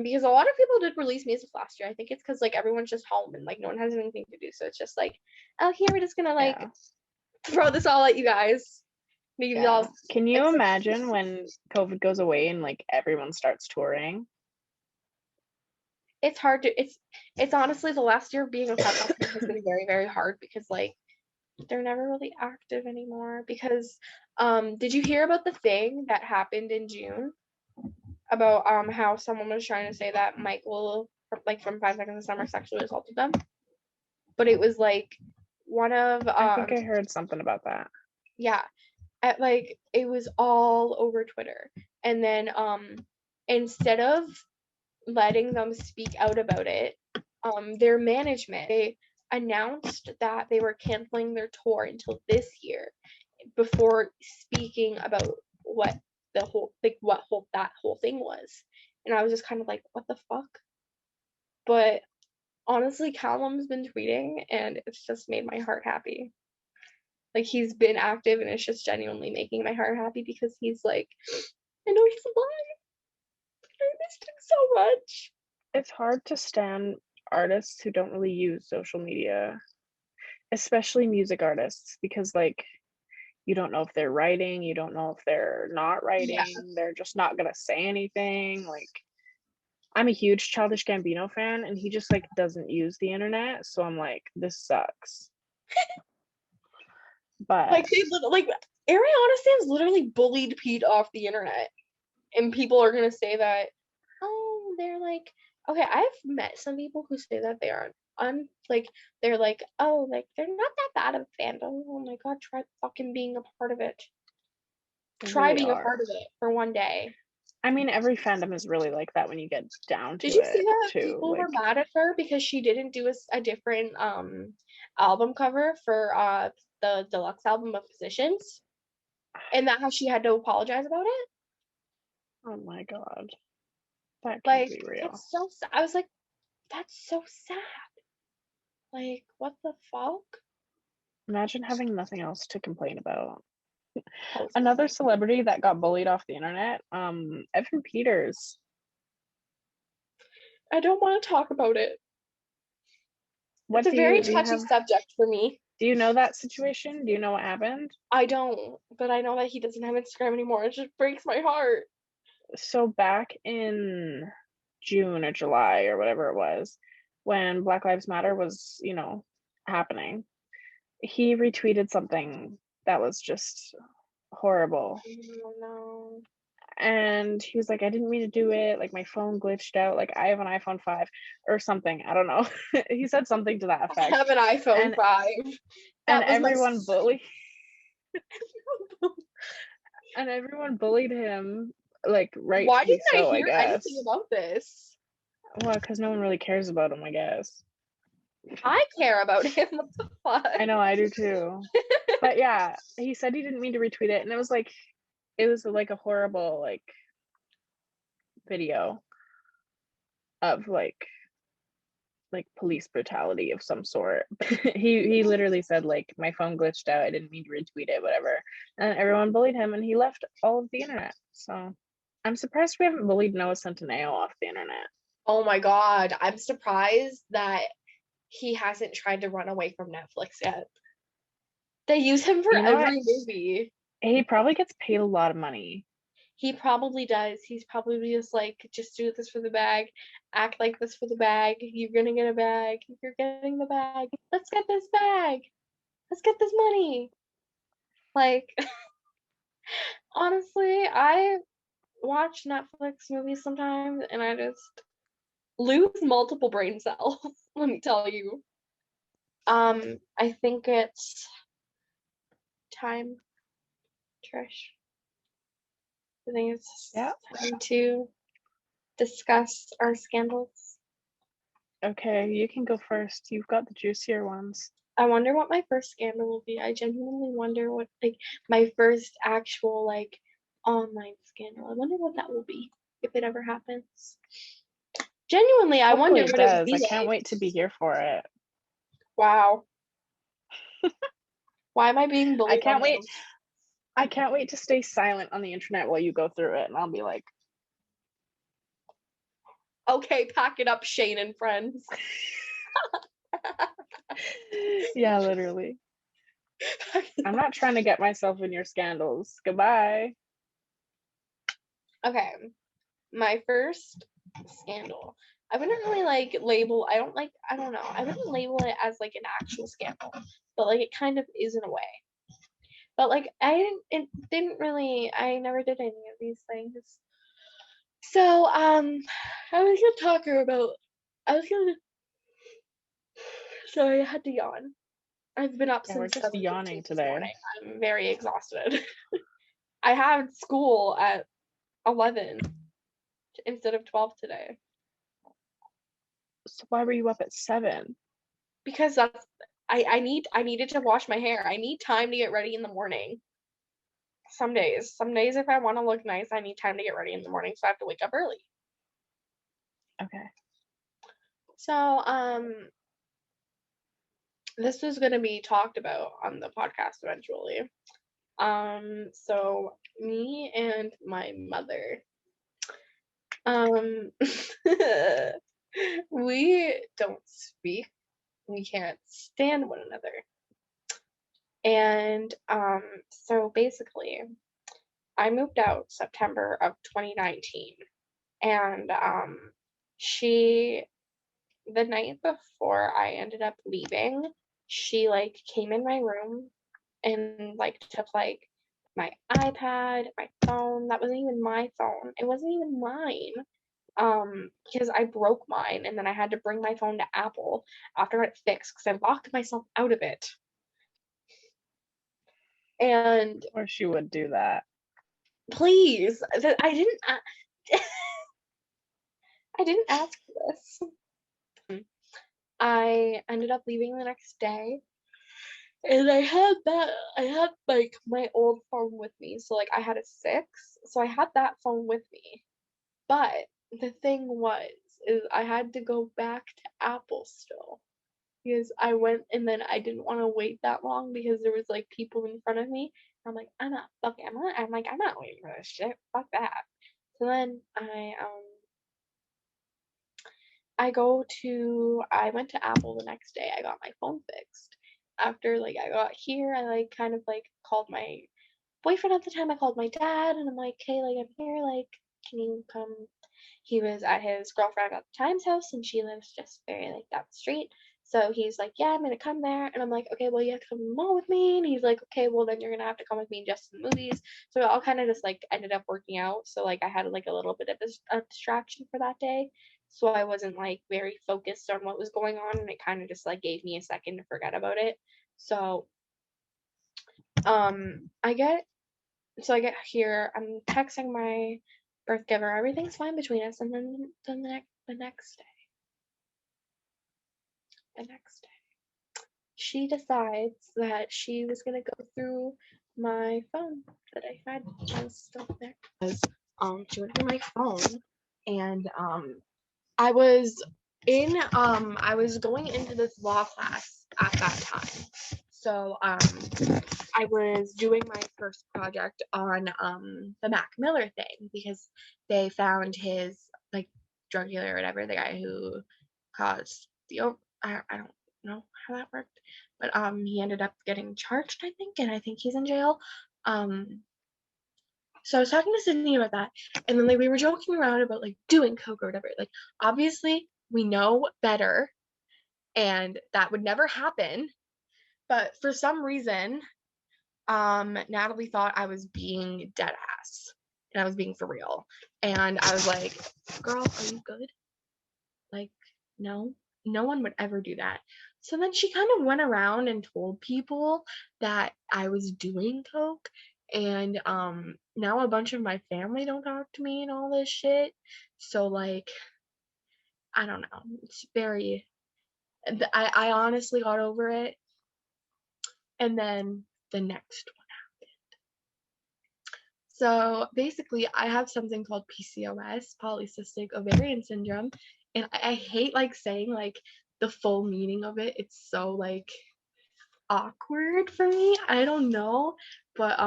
Because a lot of people did release music last year. I think it's because like everyone's just home and like no one has anything to do. So it's just like, oh, here we're just gonna like Yeah. throw this all at you guys. Give you all Yeah. Can you like imagine when COVID goes away and like everyone starts touring? it's hard to it's honestly the last year of being a pop singer has been very, very hard because like they're never really active anymore. Because did you hear about the thing that happened in June about how someone was trying to say that Michael like from 5 Seconds of Summer sexually assaulted them? But it was like one of I think I heard something about that. yeah, at like it was all over Twitter. And then instead of letting them speak out about it, their management they announced that they were canceling their tour until this year before speaking about what the whole like what whole that whole thing was. And I was just kind of like, what the fuck? But honestly, Callum's been tweeting and it's just made my heart happy. Like he's been active, and it's just genuinely making my heart happy because he's like, I know he's alive. I missed him so much. It's hard to stand artists who don't really use social media, especially music artists, because like you don't know if they're writing, you don't know if they're not Yeah. writing, they're just not gonna say anything. Like I'm a huge Childish Gambino fan, and he just like doesn't use the internet, so I'm like, this sucks. But Like like Ariana Stan's literally bullied Pete off the internet, and people are gonna say that, oh, they're like, okay, I've met some people who say that they aren't. I'm like, they're like, oh, like they're not that bad of a fandom. Oh my god, try fucking being a part of it. they Try really being a are. part of it for one day. I mean, every fandom is really like that when you get down Did to you see it, that too. people were Like, mad at her because she didn't do a different album cover for the deluxe album of Positions? And that how she had to apologize about it? oh my god, that can't Like, be real. that's so sad. I was like, that's so sad. Like, what the fuck? Imagine having nothing else to complain about. That was Another insane. celebrity that got bullied off the internet, Evan Peters. I don't want to talk about it. It's What a very do you touchy have? subject for me. Do you know that situation? Do you know what happened? I don't, but I know that he doesn't have Instagram anymore. It just breaks my heart. So back in June or July or whatever it was, when Black Lives Matter was, happening, he retweeted something that was just horrible. Oh no. And he was like, I didn't mean to do it. Like my phone glitched out. Like I have an iPhone 5 or something. I don't know. He said something to that I effect. have an iPhone And 5. and That was my everyone bullied and everyone bullied him, like Why rightfully didn't I so, I hear anything guess. about this? Well, because no one really cares about him, I guess. I care about him. What the fuck? I know, I do too. But yeah, he said he didn't mean to retweet it, and it was like a horrible like video of like police brutality of some sort. He literally said like my phone glitched out, I didn't mean to retweet it, whatever. And everyone bullied him, and he left all of the internet. So I'm surprised we haven't bullied Noah Centineo off the internet. Oh my god, I'm surprised that he hasn't tried to run away from Netflix yet. They use him for You know what? every movie. He probably gets paid a lot of money. He probably does. He's probably just like, just do this for the bag, act like this for the bag. You're gonna get a bag. You're getting the bag. Let's get this bag. Let's get this money. Like, honestly, I watch Netflix movies sometimes and I just lose multiple brain cells, let me tell you. I think it's time, Trish. I think it's Yeah. time to discuss our scandals. Okay, you can go first. You've got the juicier ones. I wonder what my first scandal will be. I genuinely wonder what, like, my first actual, like, online scandal. I wonder what that will be if it ever happens. Genuinely, I Hopefully wonder it what it will does. be I can't like. wait to be here for it. Wow. Why am I being I bullied can't on wait. this? I can't wait to stay silent on the internet while you go through it, and I'll be like, Okay, pack it up, Shane and friends. yeah, literally. I'm not trying to get myself in your scandals. Goodbye. Okay, my first scandal. I wouldn't really like label, I don't know, I wouldn't label it as like an actual scandal, but like it kind of is in a way. But like it didn't really, I never did any of these things. So I was gonna talk about, I was gonna, sorry, I had to yawn. I've been up Yeah, we're since just 7:15 yawning this today. morning. I'm very exhausted. I had school at 11 instead of 12 today. So why were you up at 7? Because that's I needed to wash my hair. I need time to get ready in the morning. Some days if I want to look nice, I need time to get ready in the morning, so I have to wake up early. Okay. So this is gonna be talked about on the podcast eventually. So me and my mother, um, we don't speak. We can't stand one another. And so basically, I moved out September of 2019, and she the night before I ended up leaving, she like came in my room and like took like my iPad, my phone. That wasn't even my phone. It wasn't even mine. Because I broke mine and then I had to bring my phone to Apple after it fixed because I locked myself out of it. And Or she would do that. please, I didn't ask for this. I ended up leaving the next day. And I had like my old phone with me. So like I had a 6. So I had that phone with me. But the thing was is I had to go back to Apple still because I went and then I didn't want to wait that long because there was like people in front of me. I'm like, I'm not waiting for this shit. Fuck that. So then I went to Apple the next day. I got my phone fixed. After like I got here, I like kind of like called my boyfriend at the time. I called my dad and I'm like, "Hey, like I'm here, like can you come?" He was at his girlfriend at the time's house and she lives just very like down the street. So he's like, "Yeah, I'm gonna come there." And I'm like, "Okay, well you have to come to the mall with me." And he's like, "Okay, well then you're gonna have to come with me just to the movies." So it all kind of just like ended up working out. So like I had like a little bit of a distraction for that day. So I wasn't like very focused on what was going on and it kind of just like gave me a second to forget about it. So I get I get here, I'm texting my birth giver, everything's fine between us, and then the next day, she decides that she was gonna go through my phone that I had was still there. She went through my phone, and I was I was going into this law class at that time. So I was doing my first project on the Mac Miller thing because they found his like drug dealer or whatever, the guy who caused I don't know how that worked, but he ended up getting charged, I think, and I think he's in jail. Um so I was talking to Sydney about that, and then like we were joking around about like doing coke or whatever. Like obviously we know better, and that would never happen. But for some reason, Natalie thought I was being dead ass, and I was being for real. And I was like, "Girl, are you good? Like, no, no one would ever do that." So then she kind of went around and told people that I was doing coke, and now a bunch of my family don't talk to me and all this shit. So like, I don't know. It's very. I honestly got over it, and then the next one. So basically, I have something called PCOS, polycystic ovarian syndrome, and I hate like saying like the full meaning of it. It's so like awkward for me. I don't know, but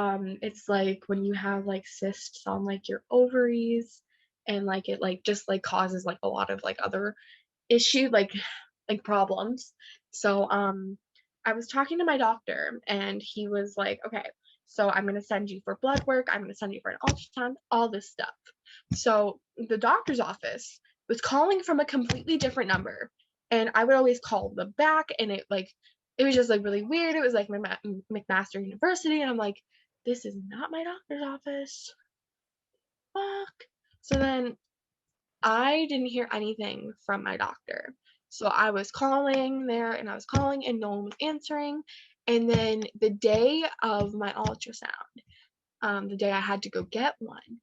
it's like when you have like cysts on like your ovaries and like it like just like causes like a lot of like other issue like problems. So I was talking to my doctor and he was like, "Okay, so I'm going to send you for blood work, I'm going to send you for an ultrasound, all this stuff." So the doctor's office was calling from a completely different number, and I would always call the back, and it was just like really weird. It was like McMaster University, and I'm like, "This is not my doctor's office." Fuck. So then I didn't hear anything from my doctor. So I was calling there and I was calling and no one was answering. And then the day of my ultrasound, the day I had to go get one,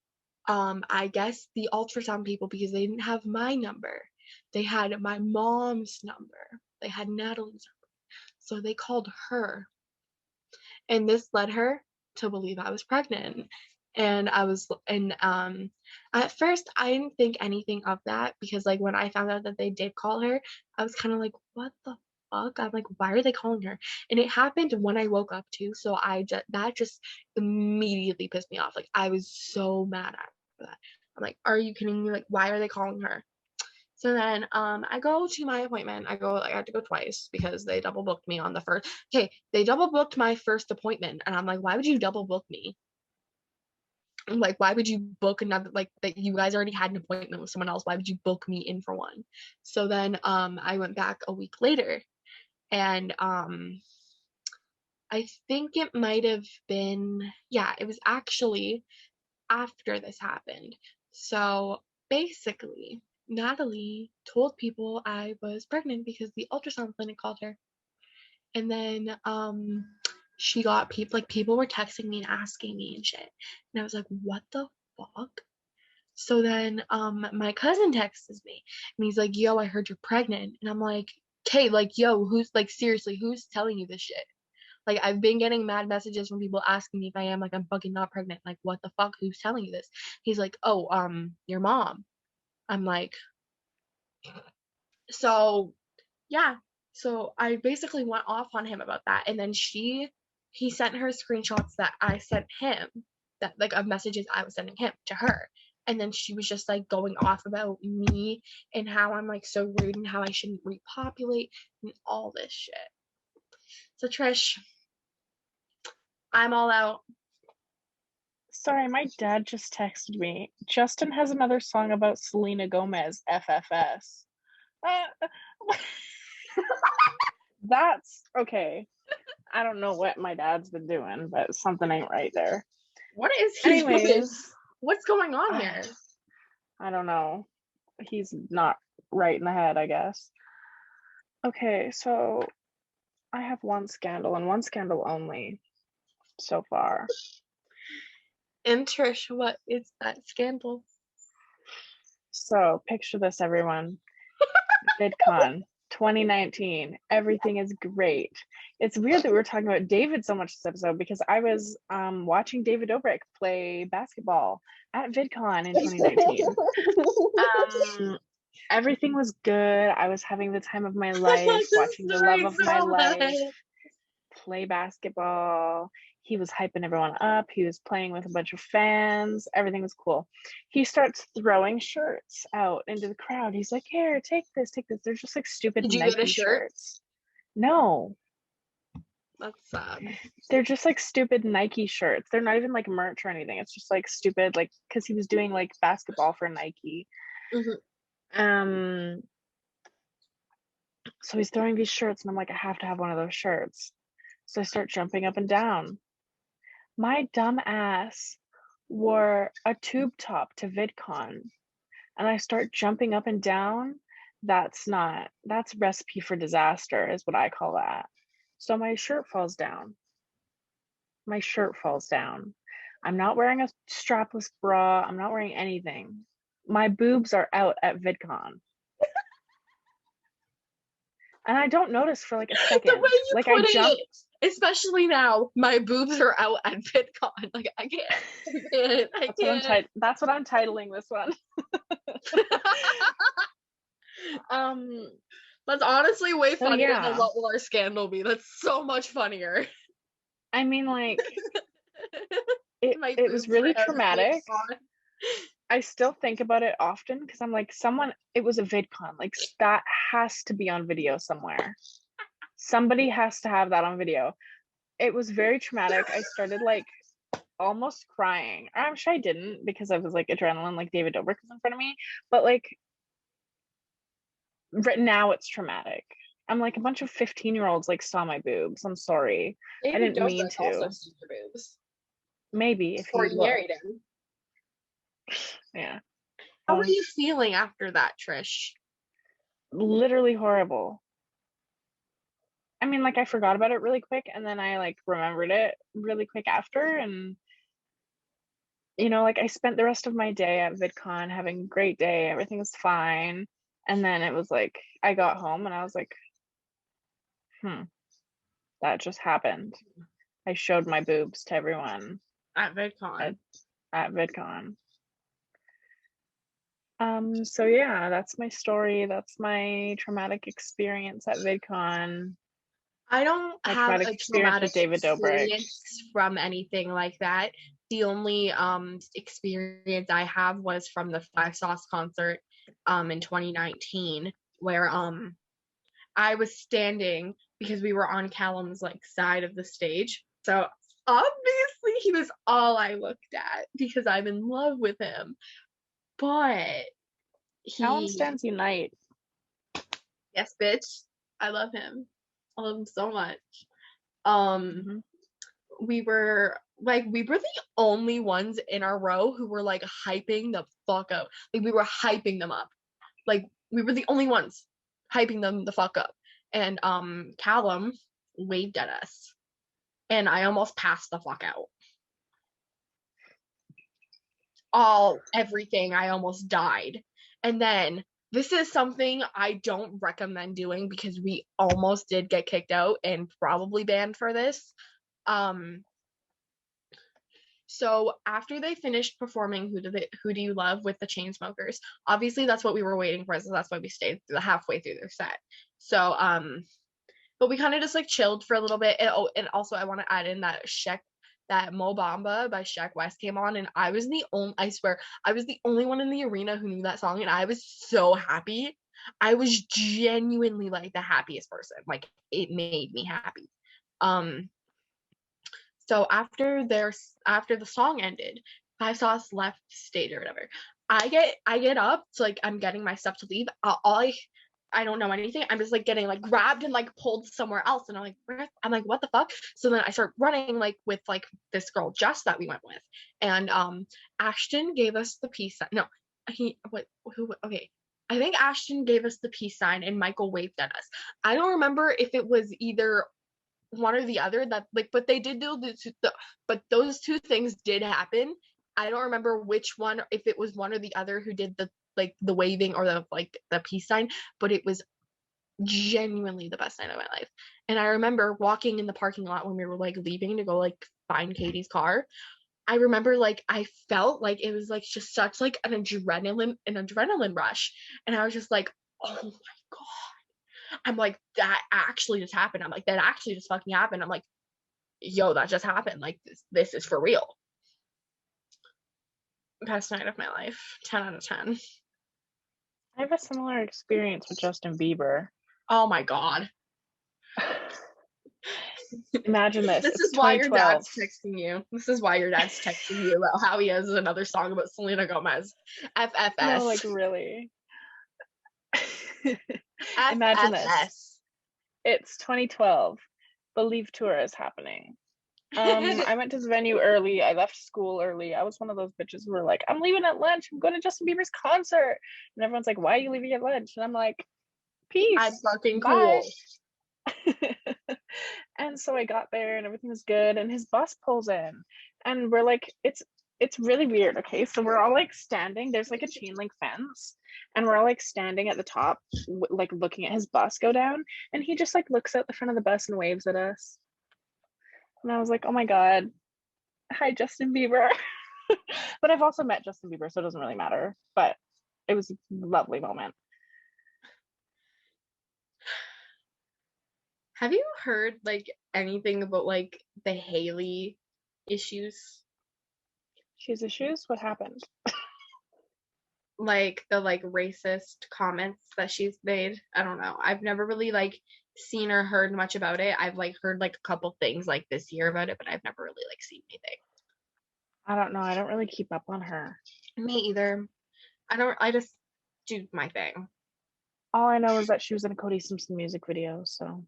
I guess the ultrasound people, because they didn't have my number, they had my mom's number, they had Natalie's number. So they called her, and this led her to believe I was pregnant. And at first I didn't think anything of that because like when I found out that they did call her, I was kind of like, what the fuck? I'm like, why are they calling her? And it happened when I woke up too. So that just immediately pissed me off. Like I was so mad at that. I'm like, are you kidding me? Like, why are they calling her? So then I go to my appointment. I had to go twice because they double booked me on the first. Okay, they double booked my first appointment, and I'm like, why would you double book me? Like, why would you book another, like, that you guys already had an appointment with someone else? Why would you book me in for one? So then I went back a week later, and I think it might have been, yeah, it was actually after this happened. So basically, Natalie told people I was pregnant because the ultrasound clinic called her. And then she got people were texting me and asking me and shit. And I was like, what the fuck? So then my cousin texts me and he's like, yo, I heard you're pregnant. And I'm like, okay, like, yo, who's like, seriously, who's telling you this shit? Like, I've been getting mad messages from people asking me if I am. Like, I'm fucking not pregnant. Like, what the fuck? Who's telling you this? He's like, oh, your mom. I'm like, so yeah. So I basically went off on him about that. And then he sent her screenshots that I sent him, that like of messages I was sending him to her. And then she was just like going off about me and how I'm like so rude and how I shouldn't repopulate and all this shit. So Trish, I'm all out. Sorry, my dad just texted me. Justin has another song about Selena Gomez, FFS. Uh, that's okay. I don't know what my dad's been doing, but something ain't right there. What is he doing? Anyways, What's going on here? I don't know. He's not right in the head, I guess. Okay, so I have one scandal and one scandal only so far. And Trish, what is that scandal? So picture this, everyone. VidCon 2019. Everything is great. It's weird that we were talking about David so much this episode because I was watching David Dobrik play basketball at VidCon in 2019. Everything was good. I was having the time of my life, watching the love of my life play basketball. He was hyping everyone up. He was playing with a bunch of fans. Everything was cool. He starts throwing shirts out into the crowd. He's like, here, take this, take this. They're just like stupid Did you Nike get a shirt? shirts. No. That's sad. They're just like stupid Nike shirts. They're not even like merch or anything. It's just like stupid, like, because he was doing like basketball for Nike. Mm-hmm. So he's throwing these shirts, and I'm like, I have to have one of those shirts. So I start jumping up and down. My dumb ass wore a tube top to VidCon, and I start jumping up and down. That's recipe for disaster, is what I call that. So my shirt falls down. I'm not wearing a strapless bra. I'm not wearing anything. My boobs are out at VidCon. And I don't notice for like a second. The way you like put I jump. it, especially now, my boobs are out at VidCon. Like I can't. That's what I'm titling this one. That's honestly way funnier than yeah. what will our scandal be. That's so much funnier. I mean, like, it was really traumatic. I still think about it often because I'm like, it was a VidCon. Like, that has to be on video somewhere. Somebody has to have that on video. It was very traumatic. I started like almost crying. I'm sure I didn't because I was like adrenaline, like David Dobrik was in front of me. But like, right now it's traumatic. I'm like, a bunch of 15-year-olds like saw my boobs. I'm sorry. I didn't mean to. Also see your boobs. Maybe if Before you married him. Yeah. How are you feeling after that, Trish? Literally horrible. I mean, like, I forgot about it really quick, and then I like remembered it really quick after, and you know, like, I spent the rest of my day at VidCon having a great day. Everything was fine, and then it was like I got home and I was like, that just happened. I showed my boobs to everyone at VidCon. At VidCon. So yeah, that's my story. That's my traumatic experience at VidCon. I don't My have traumatic a experience traumatic with David Dobrik. experience from anything like that. The only experience I have was from the Five Sauce concert in 2019, where I was standing because we were on Callum's like side of the stage. So obviously he was all I looked at because I'm in love with him. But Callum he, stands unite. yes, bitch, I love him. I love him so much. Um, Mm-hmm. we were the only ones in our row who were like hyping the fuck up. Like we were hyping them up. Like we were the only ones hyping them the fuck up. And Callum waved at us and I almost passed the fuck out. Everything, I almost died. And then this is something I don't recommend doing because we almost did get kicked out and probably banned for this. Um So after they finished performing Who Do You Love with the Chainsmokers, obviously that's what we were waiting for, so that's why we stayed through the halfway through their set. So but we kind of just like chilled for a little bit. And also I want to add in that Mo Bamba by Sheck West came on, and I swear, I was the only one in the arena who knew that song, and I was so happy. I was genuinely like the happiest person. Like it made me happy. Um so after the song ended, Five Sauce left stage or whatever. I get up, so like I'm getting my stuff to leave. I don't know anything. I'm just like getting like grabbed and like pulled somewhere else, and I'm like, what the fuck? So then I start running like with like this girl Jess that we went with, and Ashton gave us the peace sign. No, he what who okay. I think Ashton gave us the peace sign and Michael waved at us. I don't remember if it was either one or the other, that like, but they did do but those two things did happen. I don't remember which one, if it was one or the other who did the waving or the peace sign, but it was genuinely the best night of my life. And I remember walking in the parking lot when we were like leaving to go like find Katie's car. I remember like I felt like it was like just such like an adrenaline rush, and I was just like, oh my god. I'm like, that actually just happened. I'm like, that actually just fucking happened. I'm like, yo, that just happened. Like, this is for real. Best night of my life. 10 out of 10. I have a similar experience with Justin Bieber. Oh my God. Imagine this. This It's is why your 2012. dad's texting you. This is why your dad's texting you about how he has another song about Selena Gomez. No, like FFS. really. Imagine this. FFS. It's 2012. The Leave tour is happening. I went to the venue early. I left school early. I was one of those bitches who were like, I'm leaving at lunch. I'm going to Justin Bieber's concert. And everyone's like, why are you leaving at lunch? And I'm like, I'm peace. fucking Bye. cool. And so I got there and everything was good. And his bus pulls in. And we're like, it's really weird. Okay. So we're all like standing. There's like a chain link fence. And we're all like standing at the top, like looking at his bus go down. And he just like looks out the front of the bus and waves at us. And I was like, oh my God, hi, Justin Bieber. But I've also met Justin Bieber, so it doesn't really matter. But it was a lovely moment. Have you heard like anything about like the Haley issues? She has issues. What happened? Like the like racist comments that she's made. I don't know. I've never really like seen or heard much about it. I've like heard like a couple things like this year about it, but I've never really like seen anything. I don't know. I don't really keep up on her. Me either. I just do my thing. All I know is that she was in a Cody Simpson music video. So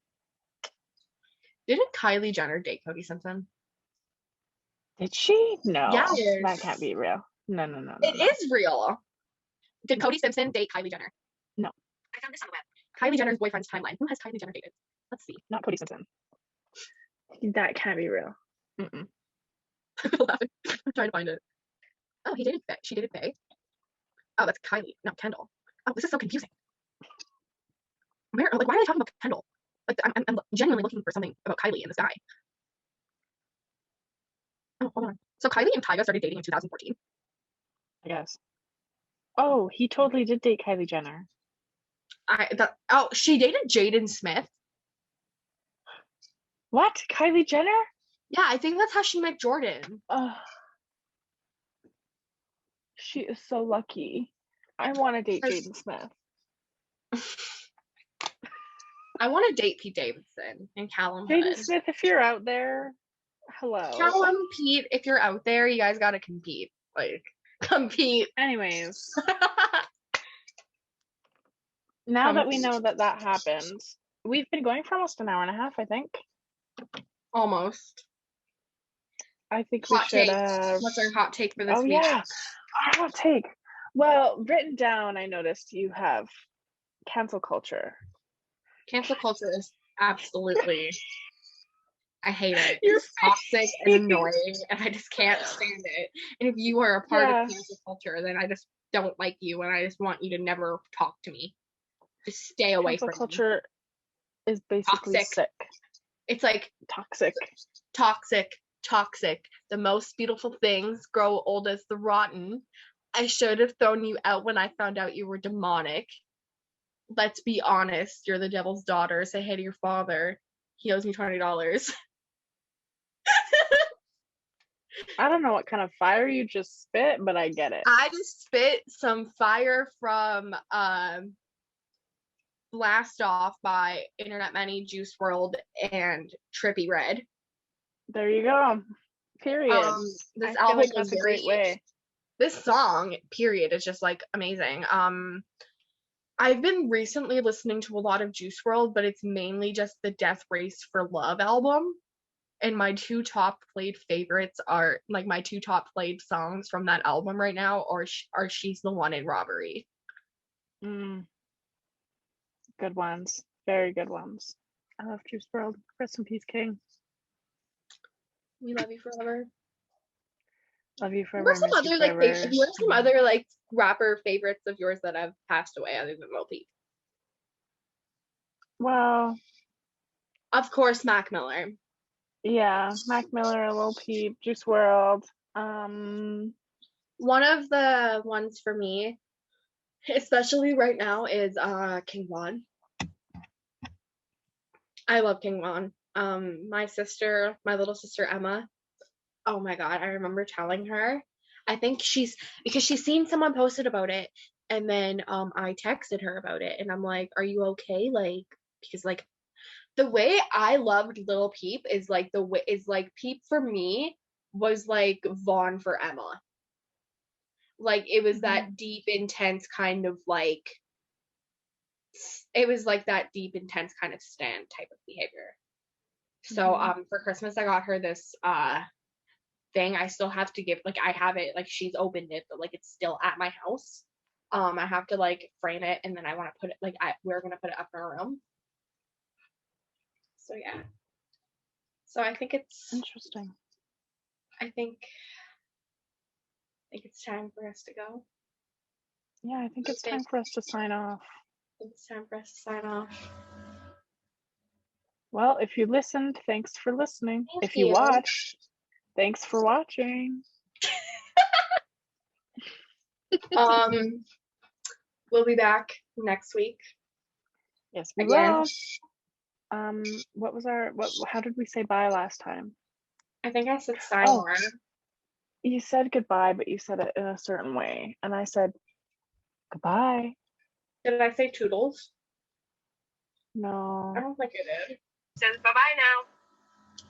Didn't Kylie Jenner date Cody Simpson? did she? No, that can't Yes. be real. No, no, no, no, It no. is real. Did Cody Simpson date Kylie Jenner? No, I found this on the web. Kylie Jenner's boyfriend's timeline. Who has Kylie Jenner dated? Let's see. not Cody Simpson. That can't be real. Mm-mm. I'm trying to find it. Oh, he dated Faye. She dated Faye. Oh, that's Kylie, not Kendall. Oh, this is so confusing. Why are they talking about Kendall? Like, I'm genuinely looking for something about Kylie in this guy. Oh, hold on. So Kylie and Tyga started dating in 2014. I guess. Oh, he totally did date Kylie Jenner. She dated Jaden Smith. What? Kylie Jenner? Yeah, I think that's how she met Jordan. Oh, she is so lucky. I want to date Jaden Smith. I want to date Pete Davidson and Callum Jaden Hood. Smith, if you're out there, hello. Callum, Pete, if you're out there, you guys gotta compete. Like, compete. Anyways. Now that we know that happened, we've been going for almost an hour and a half, I think. Almost. I think we should What's our hot take for this week? Yeah, our hot take. Well, written down, I noticed you have cancel culture. Cancel culture is absolutely, I hate it. It's toxic and annoying, and I just can't stand it. And if you are a part of cancel culture, then I just don't like you, and I just want you to never talk to me. Just stay away from me. Cancel culture is basically sick. It's like toxic. The most beautiful things grow old as the rotten. I should have thrown you out when I found out you were demonic. Let's be honest, you're the devil's daughter. Say hey to your father. He owes me $20. I don't know what kind of fire you just spit, but I get it. I just spit some fire from Blast Off by Internet Many, Juice WRLD, and Trippie Redd. There you go. Period. This album like that's a great way. This song, period, is just like amazing. I've been recently listening to a lot of Juice WRLD, but it's mainly just the Death Race for Love album. And my two top played favorites are, like, my two top played songs from that album right now are She's the One and Robbery. Good ones. Very good ones. I love Juice WRLD. Rest in peace, King. We love you forever. Love you forever. What are some other like rapper favorites of yours that have passed away other than Lil Peep? Well, of course, Mac Miller. Yeah, Mac Miller, Lil Peep, Juice WRLD. One of the ones for me, especially right now, is King Von. I love King Von. My little sister Emma. Oh my god, I remember telling her. I think because she's seen someone posted about it, and then I texted her about it, and I'm like, "Are you okay?" Like, because like the way I loved Lil Peep is like Peep for me was like Vaughn for Emma. Like it was that deep, intense kind of like. It was like that deep, intense kind of stan type of behavior. So for Christmas I got her this thing. I still have to give, like, I have it, like, she's opened it, but like it's still at my house. I have to like frame it, and then I want to put it like we're gonna put it up in our room. So yeah. So I think it's interesting. I think it's time for us to go. Yeah, I think it's time for us to sign off. It's time for us to sign off. Well, if you listened, thanks for listening. If you watched, thanks for watching. We'll be back next week. Yes, we will. How did we say bye last time? I think I said sayonara. You said goodbye, but you said it in a certain way, and I said goodbye. Did I say toodles? No. I don't think I did. It says bye-bye now.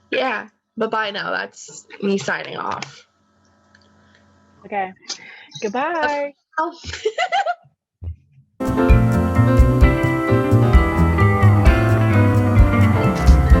Yeah, bye-bye now. That's me signing off. Okay. Goodbye. Oh.